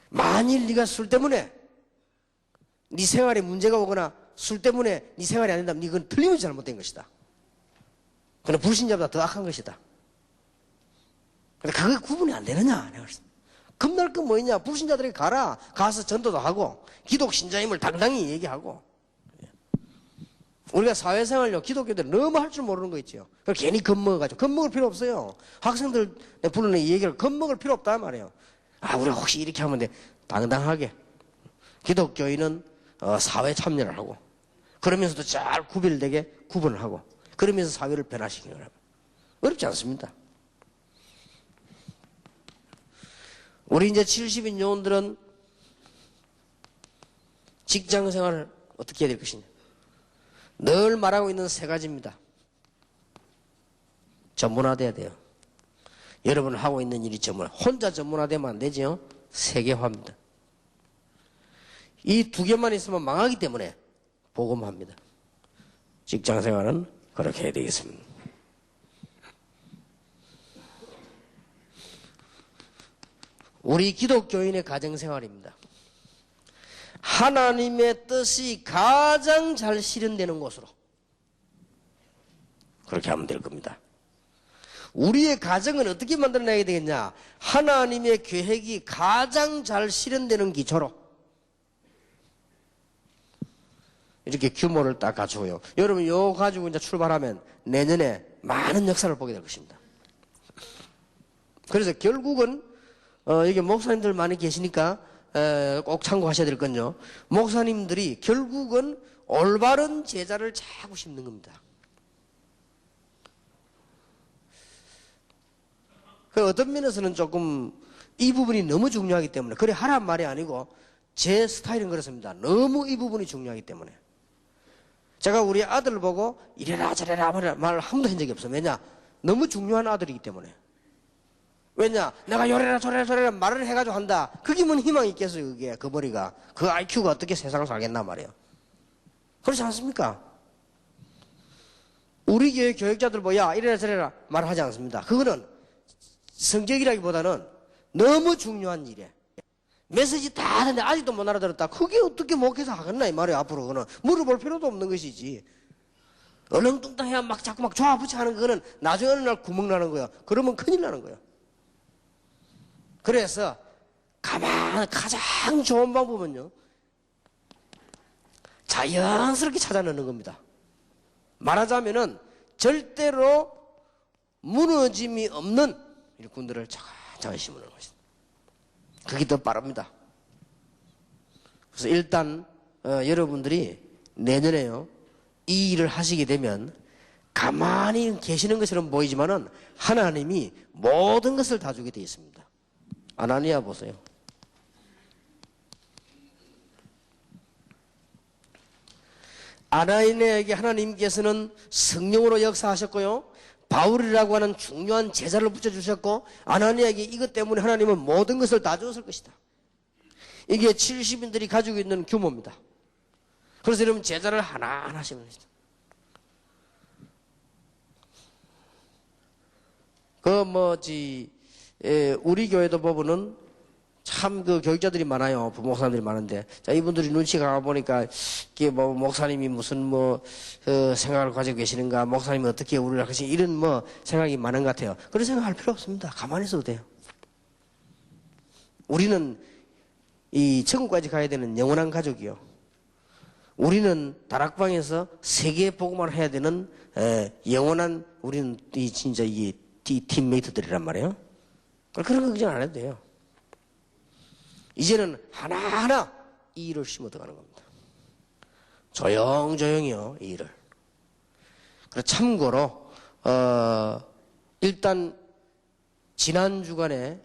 만일 네가 술 때문에 네 생활에 문제가 오거나 술 때문에 네 생활이 안 된다면 이건 틀림없이 잘못된 것이다. 그러나 불신자보다 더 악한 것이다. 근데 그게 구분이 안 되느냐? 내가 그랬어. 겁날 건 뭐냐? 불신자들에게 가라. 가서 전도도 하고 기독신자임을 당당히 얘기하고. 우리가 사회생활요 기독교들 너무 할 줄 모르는 거 있죠. 괜히 겁먹어가지고 겁먹을 필요 없어요. 학생들 부르는 이 얘기를 겁먹을 필요 없다 말이에요. 우리가 혹시 이렇게 하면 돼. 당당하게 기독교인은 사회 참여를 하고 그러면서도 잘 구별되게 구분을 하고 그러면서 사회를 변화시키는 거라고. 어렵지 않습니다. 우리 이제 70인 요원들은 직장 생활을 어떻게 해야 될 것이냐. 늘 말하고 있는 세 가지입니다. 전문화돼야 돼요. 여러분 하고 있는 일이 혼자 전문화되면 안 되죠. 세계화입니다. 이 두 개만 있으면 망하기 때문에 복음화입니다. 직장 생활은 그렇게 해야 되겠습니다. 우리 기독교인의 가정생활입니다. 하나님의 뜻이 가장 잘 실현되는 곳으로 그렇게 하면 될 겁니다. 우리의 가정은 어떻게 만들어내야 되겠냐? 하나님의 계획이 가장 잘 실현되는 기초로 이렇게 규모를 딱 갖추고요. 여러분 이거 가지고 이제 출발하면 내년에 많은 역사를 보게 될 것입니다. 그래서 결국은 여기 목사님들 많이 계시니까 꼭 참고하셔야 될 건요. 목사님들이 결국은 올바른 제자를 자꾸 심는 겁니다. 그 어떤 면에서는 조금 이 부분이 너무 중요하기 때문에 그래 하란 말이 아니고 제 스타일은 그렇습니다. 너무 이 부분이 중요하기 때문에 제가 우리 아들 보고 이래라 저래라 말을 한 번도 한 적이 없어요. 왜냐? 너무 중요한 아들이기 때문에. 왜냐? 내가 요래라 저래라 말을 해가지고 한다. 그게 뭔 희망이 있겠어요. 그게 그 머리가 그 IQ가 어떻게 세상을 살겠나 말이에요. 그렇지 않습니까? 우리 교회 교육자들 뭐야 이래라 저래라 말하지 않습니다. 그거는 성격이라기보다는 너무 중요한 일이에요. 메시지 다 하는데 아직도 못 알아들었다. 그게 어떻게 목회에서 하겠나 이 말이에요. 앞으로 그는 물어볼 필요도 없는 것이지. 얼렁뚱땅해야 막 자꾸 막 조아붙여 하는 거는 나중에 어느 날 구멍 나는 거야. 그러면 큰일 나는 거야. 그래서 가장 좋은 방법은요. 자연스럽게 찾아 넣는 겁니다. 말하자면은 절대로 무너짐이 없는 일꾼들을 차근차근 심는 것입니다. 그게 더 빠릅니다. 그래서 일단 여러분들이 내년에요 이 일을 하시게 되면 가만히 계시는 것처럼 보이지만은 하나님이 모든 것을 다 주게 되어 있습니다. 아나니아 보세요. 아나니아에게 하나님께서는 성령으로 역사하셨고요. 바울이라고 하는 중요한 제자를 붙여주셨고 아나니아에게 이것 때문에 하나님은 모든 것을 다 주었을 것이다. 이게 70인들이 가지고 있는 규모입니다. 그래서 여러분 제자를 하나하나씩 합니다. 우리 교회도 보면은 참 교육자들이 많아요. 부목사님들이 많은데. 자, 이분들이 눈치가 가보니까, 이게 목사님이 무슨 생각을 가지고 계시는가, 목사님이 어떻게 우리를 하시 이런 생각이 많은 것 같아요. 그런 생각할 필요 없습니다. 가만히 있어도 돼요. 우리는 이 천국까지 가야 되는 영원한 가족이요. 우리는 다락방에서 세계 복음을 해야 되는, 영원한, 우리는 진짜 이 팀메이트들이란 말이에요. 그런 거 걱정 안 해도 돼요. 이제는 하나하나 이 일을 심어 들어가는 겁니다. 조용조용히요, 이 일을. 그래서 참고로, 일단, 지난 주간에,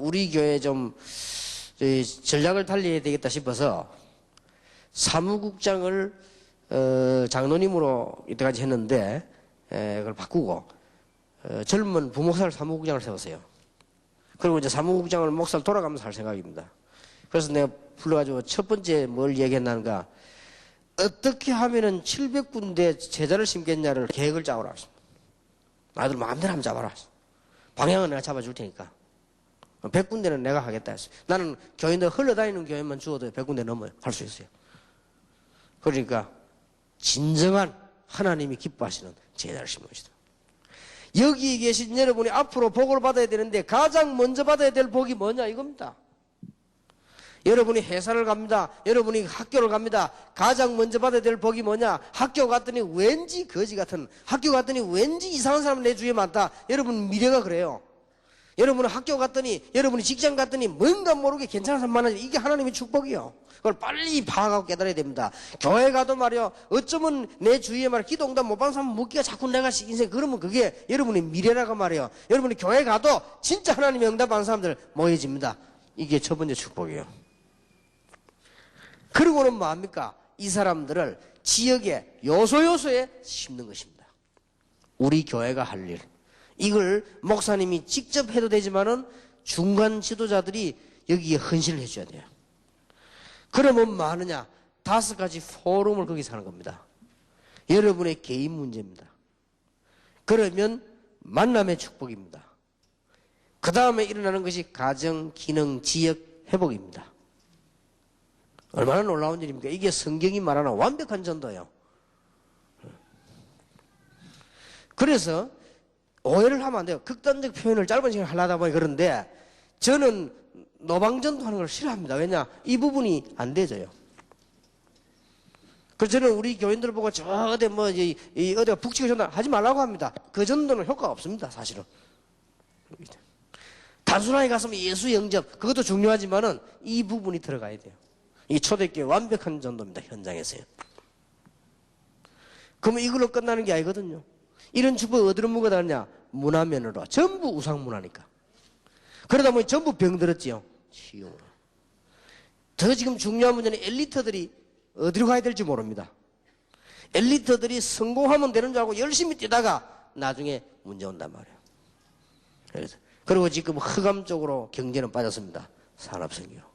우리 교회 좀, 전략을 달리해야 되겠다 싶어서, 사무국장을, 장로님으로 이때까지 했는데, 그걸 바꾸고, 젊은 부목사를 사무국장을 세웠어요. 그리고 이제 사무국장을 목사를 돌아가면서 할 생각입니다. 그래서 내가 불러가지고 첫 번째 뭘 얘기했나는가, 어떻게 하면은 700군데 제자를 심겠냐를 계획을 짜오라. 아들 마음대로 한번 잡아라. 방향은 내가 잡아줄 테니까. 100군데는 내가 하겠다 했어요. 나는 교인들 흘러다니는 교회만 주어도 100군데 넘어요. 할 수 있어요. 그러니까 진정한 하나님이 기뻐하시는 제자를 심는 것이다. 여기 계신 여러분이 앞으로 복을 받아야 되는데 가장 먼저 받아야 될 복이 뭐냐 이겁니다. 여러분이 회사를 갑니다. 여러분이 학교를 갑니다. 가장 먼저 받아야 될 복이 뭐냐? 학교 갔더니 왠지 거지 같은, 학교 갔더니 왠지 이상한 사람 내 주위에 많다. 여러분 미래가 그래요. 여러분은 학교 갔더니, 여러분이 직장 갔더니 뭔가 모르게 괜찮은 사람 많아요. 이게 하나님의 축복이요. 그걸 빨리 파악하고 깨달아야 됩니다. 교회 가도 말이요, 어쩌면 내 주위에 말이요, 기도 응답 못 받는 사람 묻기가 자꾸 내가 인생, 그러면 그게 여러분의 미래라고 말이요. 여러분이 교회 가도 진짜 하나님의 응답 받는 사람들 모여집니다. 이게 첫 번째 축복이에요. 그리고는 뭐합니까? 이 사람들을 지역의 요소요소에 심는 것입니다. 우리 교회가 할 일. 이걸 목사님이 직접 해도 되지만은 중간 지도자들이 여기에 헌신을 해줘야 돼요. 그러면 뭐 하느냐? 5가지 포럼을 거기서 하는 겁니다. 여러분의 개인 문제입니다. 그러면 만남의 축복입니다. 그 다음에 일어나는 것이 가정, 기능, 지역 회복입니다. 얼마나 놀라운 일입니까? 이게 성경이 말하는 완벽한 전도예요. 그래서 오해를 하면 안 돼요. 극단적 표현을 짧은 시간에 하려다 보니 그런데 저는 노방전도 하는 걸 싫어합니다. 왜냐? 이 부분이 안 되져요. 그래서 저는 우리 교인들 보고 저 어디 어디가 북치고 전도 하지 말라고 합니다. 그 전도는 효과가 없습니다. 사실은. 단순하게 가서 예수 영접 그것도 중요하지만은 이 부분이 들어가야 돼요. 이 초대교회 완벽한 전도입니다. 현장에서요. 그러면 이걸로 끝나는 게 아니거든요. 이런 축복을 어디로 묵어다냐? 문화면으로. 전부 우상문화니까. 그러다 보니 전부 병들었지요. 치유문화. 더 지금 중요한 문제는 엘리트들이 어디로 가야 될지 모릅니다. 엘리트들이 성공하면 되는 줄 알고 열심히 뛰다가 나중에 문제 온단 말이에요. 그리고 지금 흑암 쪽으로 경제는 빠졌습니다. 산업성이요.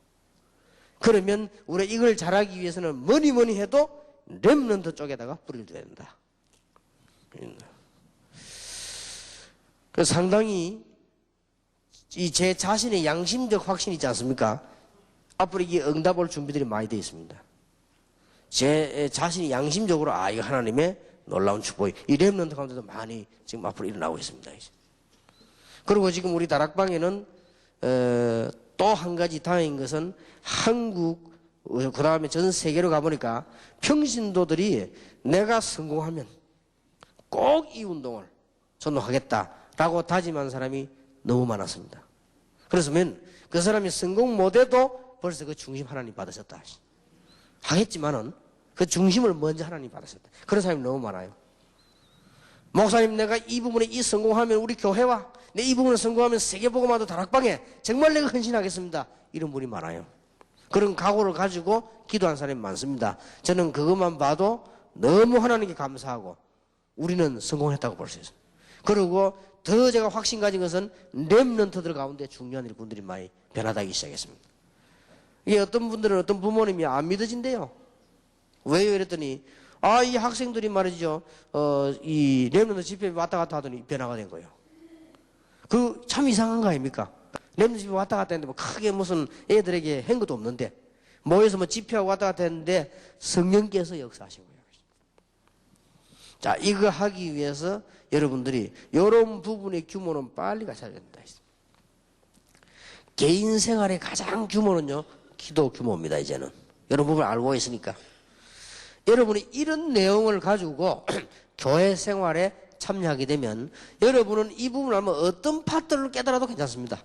그러면 우리가 이걸 잘하기 위해서는 뭐니 해도 렘넌트 쪽에다가 뿌리를 줘야 된다. 그래서 상당히 제 자신의 양심적 확신이 있지 않습니까? 앞으로 이게 응답할 준비들이 많이 되어 있습니다. 제 자신이 양심적으로 이거 하나님의 놀라운 축복이 이 렘넌트 가운데도 많이 지금 앞으로 일어나고 있습니다. 이제. 그리고 지금 우리 다락방에는 또 한 가지 다행인 것은 한국 그 다음에 전 세계로 가보니까 평신도들이 내가 성공하면 꼭 이 운동을 전도하겠다라고 다짐한 사람이 너무 많았습니다. 그래서면 그 사람이 성공 못해도 벌써 그 중심 하나님 받으셨다. 하겠지만은 그 중심을 먼저 하나님 받으셨다. 그런 사람이 너무 많아요. 목사님 내가 이 부분에 이 성공하면 우리 교회와 내 이 부분을 성공하면 세계복음화도 다락방에 정말 내가 헌신하겠습니다. 이런 분이 많아요. 그런 각오를 가지고 기도한 사람이 많습니다. 저는 그것만 봐도 너무 하나님께 감사하고 우리는 성공했다고 볼 수 있어요. 그리고 더 제가 확신 가진 것은 렘넌트들 가운데 중요한 일꾼들이 많이 변화되기 시작했습니다. 이게 어떤 분들은 어떤 부모님이 안 믿어진대요. 왜요? 이랬더니 이 학생들이 말이죠. 이 렘넌트 집회에 왔다 갔다 하더니 변화가 된 거예요. 그 참 이상한 거 아닙니까? 렘넌트 집회 왔다 갔다 했는데 뭐 크게 무슨 애들에게 한 것도 없는데 모여서 뭐 집회하고 왔다 갔다 했는데 성령께서 역사하신 거예요. 자, 이거 하기 위해서 여러분들이 이런 부분의 규모는 빨리 가셔야 된다. 개인 생활의 가장 규모는요, 기도 규모입니다, 이제는. 이런 부분을 알고 있으니까. 여러분이 이런 내용을 가지고 교회 생활에 참여하게 되면 여러분은 이 부분을 알면 어떤 파트를 깨달아도 괜찮습니다.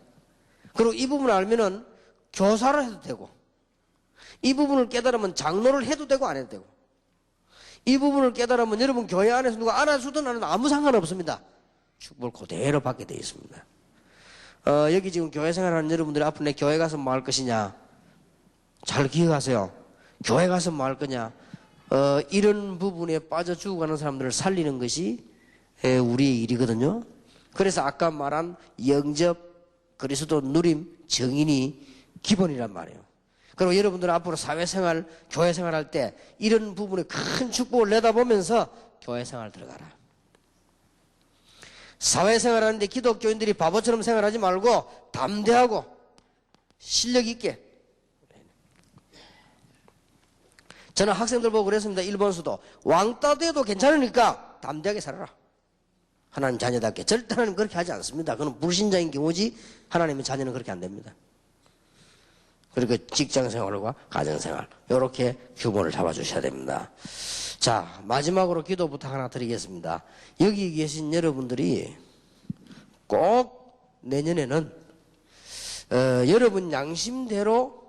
그리고 이 부분을 알면은 교사를 해도 되고, 이 부분을 깨달으면 장로를 해도 되고 안 해도 되고, 이 부분을 깨달으면 여러분 교회 안에서 누가 안아주든 안 해도 아무 상관없습니다. 축복을 그대로 받게 되어 있습니다. 여기 지금 교회 생활하는 여러분들이 앞으로 내 교회 가서 뭐 할 것이냐, 잘 기억하세요. 교회 가서 뭐 할 거냐, 이런 부분에 빠져 죽어가는 사람들을 살리는 것이 우리의 일이거든요. 그래서 아까 말한 영접, 그리스도 누림, 정인이 기본이란 말이에요. 그리고 여러분들은 앞으로 사회생활, 교회생활 할 때 이런 부분에 큰 축복을 내다보면서 교회생활 들어가라. 사회생활 하는데 기독교인들이 바보처럼 생활하지 말고 담대하고 실력 있게. 저는 학생들 보고 그랬습니다. 일본서도 왕따 돼도 괜찮으니까 담대하게 살아라. 하나님 자녀답게. 절대 하나님 그렇게 하지 않습니다. 그건 불신자인 경우지 하나님의 자녀는 그렇게 안 됩니다. 그리고 직장생활과 가정생활 이렇게 규모를 잡아주셔야 됩니다. 자, 마지막으로 기도 부탁 하나 드리겠습니다. 여기 계신 여러분들이 꼭 내년에는 여러분 양심대로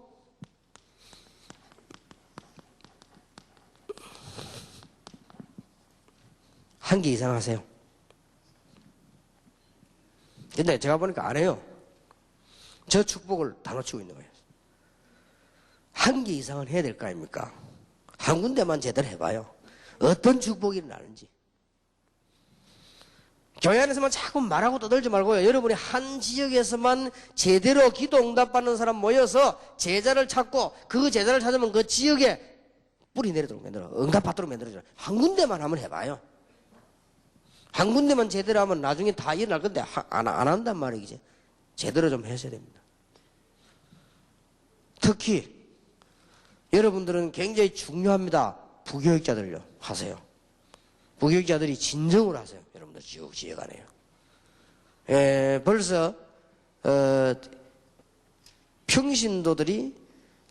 한 개 이상 하세요. 근데 제가 보니까 안 해요. 저 축복을 다 놓치고 있는 거예요. 한 개 이상은 해야 될 거 아닙니까? 한 군데만 제대로 해봐요. 어떤 축복이 나는지. 교회 안에서만 자꾸 말하고 떠들지 말고요. 여러분이 한 지역에서만 제대로 기도 응답받는 사람 모여서 제자를 찾고 그 제자를 찾으면 그 지역에 뿌리 내리도록 만들어. 응답받도록 만들어줘요. 한 군데만 한번 해봐요. 한 군데만 제대로 하면 나중에 다 일어날 건데 안 한단 말이지. 제대로 좀 하셔야 됩니다. 특히 여러분들은 굉장히 중요합니다. 부교육자들요. 하세요. 부교육자들이 진정으로 하세요. 여러분들 지역안에요. 벌써 평신도들이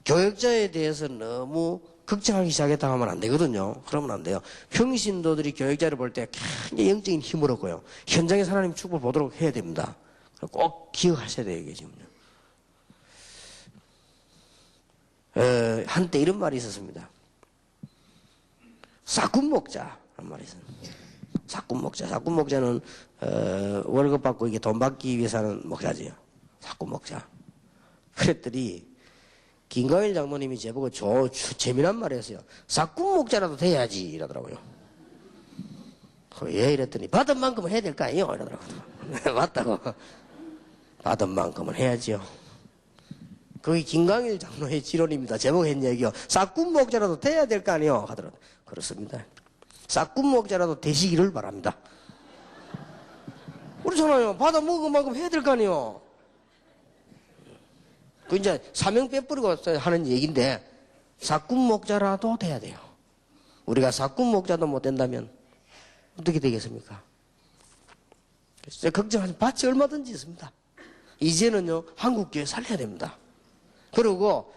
교육자에 대해서 너무 걱정하기 시작했다 하면 안 되거든요. 그러면 안 돼요. 평신도들이 교육자를 볼 때 굉장히 영적인 힘을 얻고요. 현장에서 하나님 축복을 보도록 해야 됩니다. 꼭 기억하셔야 돼요. 이게 지금요. 한때 이런 말이 있었습니다. 싹군 목자란 말이 있습니다. 싹군 목자. 싹군 목자는 월급 받고 이게 돈 받기 위해서 하는 목자지요. 싹군 목자. 그랬더니 김가일 장로님이 제보고 재미난 말을 했어요. 싹군 목자라도 돼야지 이러더라고요. 예 이랬더니 받은 만큼은 해야 될 거 아니에요 이러더라고요. 맞다고. 받은 만큼은 해야지요. 그게 김강일 장로의 지론입니다. 제목한 얘기요. 싹군 목자라도 돼야 될 거 아니에요 하더라고요. 그렇습니다. 싹군 목자라도 되시기를 바랍니다. 그렇잖아요. 받아 먹은 만큼 해야 될 거 아니에요. 그 이제 사명 빼버리고 하는 얘기인데 싹군 목자라도 돼야 돼요. 우리가 싹군 목자도 못 된다면 어떻게 되겠습니까? 걱정하지 밭이 얼마든지 있습니다. 이제는요 한국교회 살려야 됩니다. 그리고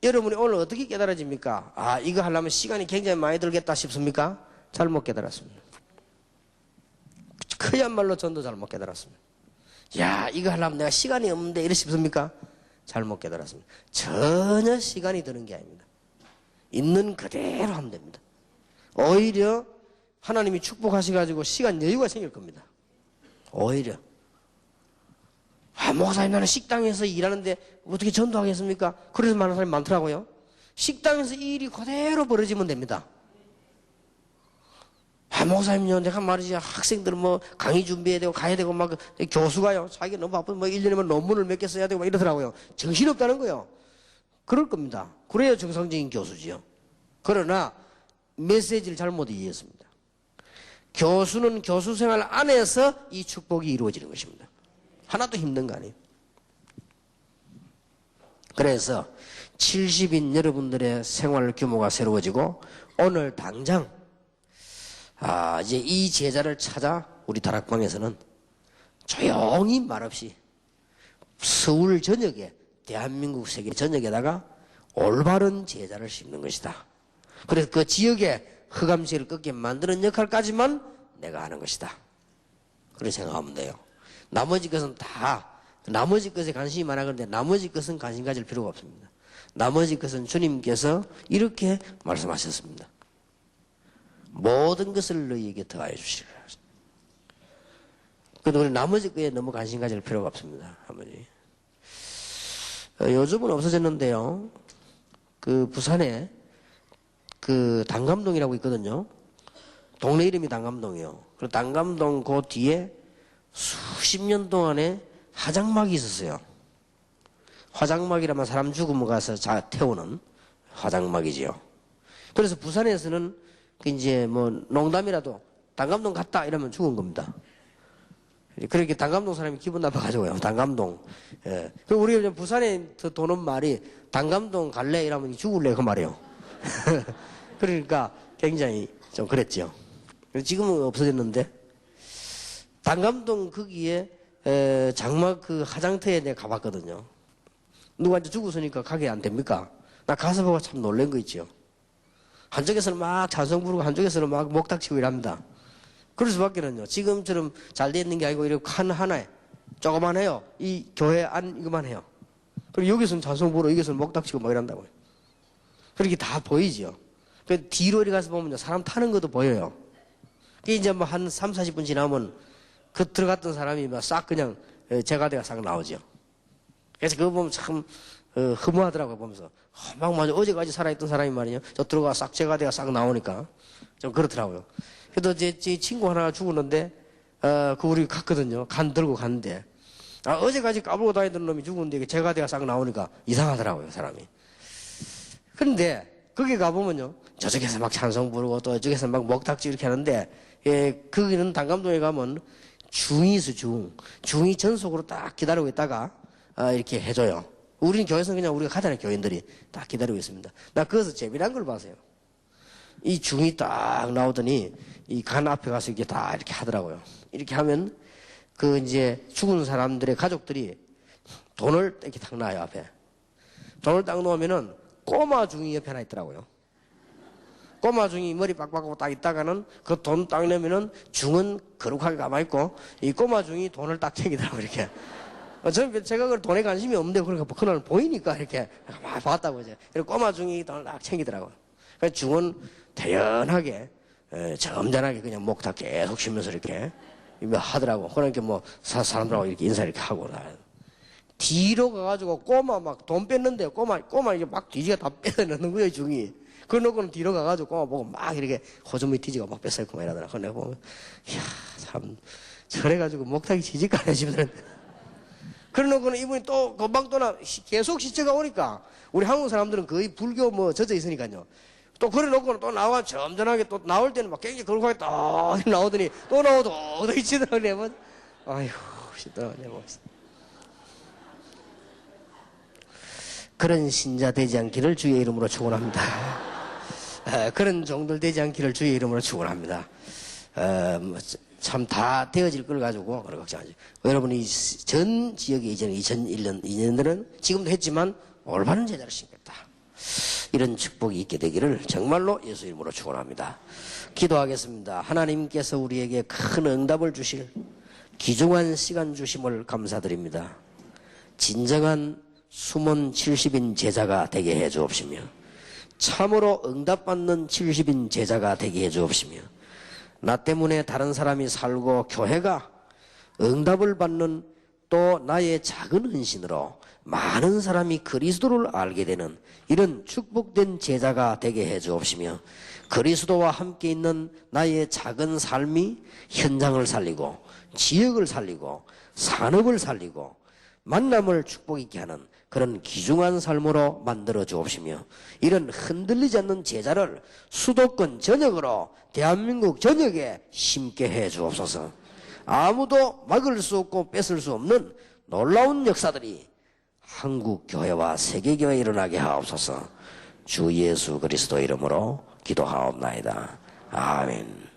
여러분이 오늘 어떻게 깨달아집니까? 이거 하려면 시간이 굉장히 많이 들겠다 싶습니까? 잘못 깨달았습니다. 그야말로 전도 잘못 깨달았습니다. 야 이거 하려면 내가 시간이 없는데 이래 싶습니까? 잘못 깨달았습니다. 전혀 시간이 드는 게 아닙니다. 있는 그대로 하면 됩니다. 오히려 하나님이 축복하셔가지고 시간 여유가 생길 겁니다. 오히려 목사님 나는 식당에서 일하는데 어떻게 전도하겠습니까? 그래서 많은 사람이 많더라고요. 식당에서 이 일이 그대로 벌어지면 됩니다. 목사님요, 내가 말이지, 학생들 뭐 강의 준비해야 되고 가야 되고 막 교수가요, 자기가 너무 바쁜 뭐 1년이면 논문을 몇 개 써야 되고 막 이러더라고요. 정신없다는 거요. 그럴 겁니다. 그래야 정상적인 교수지요. 그러나 메시지를 잘못 이해했습니다. 교수는 교수 생활 안에서 이 축복이 이루어지는 것입니다. 하나도 힘든 거 아니에요. 그래서 70인 여러분들의 생활 규모가 새로워지고 오늘 당장 이제 이 제자를 찾아 우리 다락방에서는 조용히 말없이 서울 전역에 대한민국 세계 전역에다가 올바른 제자를 심는 것이다. 그래서 그 지역에 흑암시를 꺾게 만드는 역할까지만 내가 하는 것이다. 그렇게 생각하면 돼요. 나머지 것은 다 나머지 것에 관심이 많아. 그런데 나머지 것은 관심 가질 필요가 없습니다. 나머지 것은 주님께서 이렇게 말씀하셨습니다. 모든 것을 너희에게 더하여 주시리라. 그런데 우리 나머지 것에 너무 관심 가질 필요가 없습니다. 아버지. 요즘은 없어졌는데요. 그 부산에 그 단감동이라고 있거든요. 동네 이름이 단감동이요. 그리고 단감동 그 뒤에 수십 년 동안에 화장막이 있었어요. 화장막이라면 사람 죽으면 가서 태우는 화장막이지요. 그래서 부산에서는 이제 뭐 농담이라도 단감동 갔다 이러면 죽은 겁니다. 그렇게 단감동 사람이 기분 나빠가지고요. 단감동. 예. 그리고 우리가 부산에 도는 말이 단감동 갈래 이러면 죽을래 그 말이에요. 그러니까 굉장히 좀 그랬죠. 지금은 없어졌는데 단감동 거기에 장막 그 화장터에 내가 가봤거든요. 누구한테 죽었으니까 가게 안 됩니까? 나 가서 보고 참 놀란 거 있죠. 한쪽에서는 막 찬송 부르고 한쪽에서는 막 목탁치고 이랍니다. 그럴 수밖에는요. 지금처럼 잘 돼 있는 게 아니고 이렇게 칸 하나에 조그만해요. 이 교회 안 이거만 해요. 그리고 여기서는 찬송 부르고 여기서는 목탁치고 막 이란다고요. 그렇게 다 보이죠. 그 뒤로 이렇게 가서 보면요. 사람 타는 것도 보여요. 그게 이제 뭐 한 3, 40분 지나면 그 들어갔던 사람이 막 싹 그냥 제가대가 싹 나오죠. 그래서 그거 보면 참 허무하더라고요. 보면서 막 맞아 어제까지 살아있던 사람이 말이에요. 저 들어가 싹 제가대가 싹 나오니까 좀 그렇더라고요. 그래도 제 친구 하나가 죽었는데 그 우리 갔거든요. 간 들고 갔는데 어제까지 까불고 다니던 놈이 죽었는데 제가대가 싹 나오니까 이상하더라고요. 사람이. 그런데 거기 가보면요. 저쪽에서 막 찬송 부르고 또 저쪽에서 막 목탁지 이렇게 하는데 거기는 단감동에 가면 중이 있어 중이 전속으로 딱 기다리고 있다가 이렇게 해줘요. 우리는 교회에서는 그냥 우리가 가잖아요. 교인들이 딱 기다리고 있습니다. 나 거기서 재미난 걸 봤어요. 이 중이 딱 나오더니 이 간 앞에 가서 이렇게 다 이렇게 하더라고요. 이렇게 하면 그 이제 죽은 사람들의 가족들이 돈을 이렇게 딱 놔요. 앞에 돈을 딱 놓으면은 꼬마 중이 옆에 하나 있더라고요. 꼬마 중이 머리 빡빡하고 딱 있다가는 그 돈 딱 내면은 중은 거룩하게 가만있고 이 꼬마 중이 돈을 딱 챙기더라고요. 이렇게. 저는 제가 그 돈에 관심이 없는데 그러니까 그날 보이니까 이렇게 막 봤다고 이제. 그리고 꼬마 중이 돈을 딱 챙기더라고요. 그래서 중은 대연하게 점잖하게 그냥 목 다 계속 쉬면서 이렇게 하더라고. 그러니까 뭐 사람들하고 이렇게 인사 이렇게 하고 뒤로 가가지고 꼬마 막 돈 뺐는데 꼬마 이제 막 뒤지가 다 빼내는 거예요. 중이. 그러고는 뒤로 가가지고 꼬마 보고 막 이렇게 호주머니 뒤지가 막 뺏어있고 막 이러더라. 그래 보면 이야 참 저래가지고 목탁이 지직가네 싶은데. 그러고는 이분이 또 금방 또나 계속 시체가 오니까 우리 한국 사람들은 거의 불교 뭐 젖어 있으니까요. 또 그래 놓고는 또 나와 점잖하게 또 나올 때는 막 굉장히 거룩하게 딱 나오더니 또 나오도 엉덩이 치더라고요. 아이고 시더라고요. 뭐. 그런 신자 되지 않기를 주의 이름으로 축원합니다. 그런 종들 되지 않기를 주의 이름으로 축원합니다. 참 다 되어질 걸 가지고 그런 걱정하지. 여러분이 전 지역에 이제는 2001년 2년들은 지금도 했지만 올바른 제자를 심겠다. 이런 축복이 있게 되기를 정말로 예수 이름으로 축원합니다. 기도하겠습니다. 하나님께서 우리에게 큰 응답을 주실 귀중한 시간 주심을 감사드립니다. 진정한 숨은 70인 제자가 되게 해 주옵시며 참으로 응답받는 70인 제자가 되게 해 주옵시며 나 때문에 다른 사람이 살고 교회가 응답을 받는 또 나의 작은 헌신으로 많은 사람이 그리스도를 알게 되는 이런 축복된 제자가 되게 해 주옵시며, 그리스도와 함께 있는 나의 작은 삶이 현장을 살리고 지역을 살리고 산업을 살리고 만남을 축복 있게 하는 그런 귀중한 삶으로 만들어 주옵시며, 이런 흔들리지 않는 제자를 수도권 전역으로 대한민국 전역에 심게 해 주옵소서. 아무도 막을 수 없고 뺏을 수 없는 놀라운 역사들이 한국 교회와 세계 교회에 일어나게 하옵소서. 주 예수 그리스도 이름으로 기도하옵나이다. 아멘.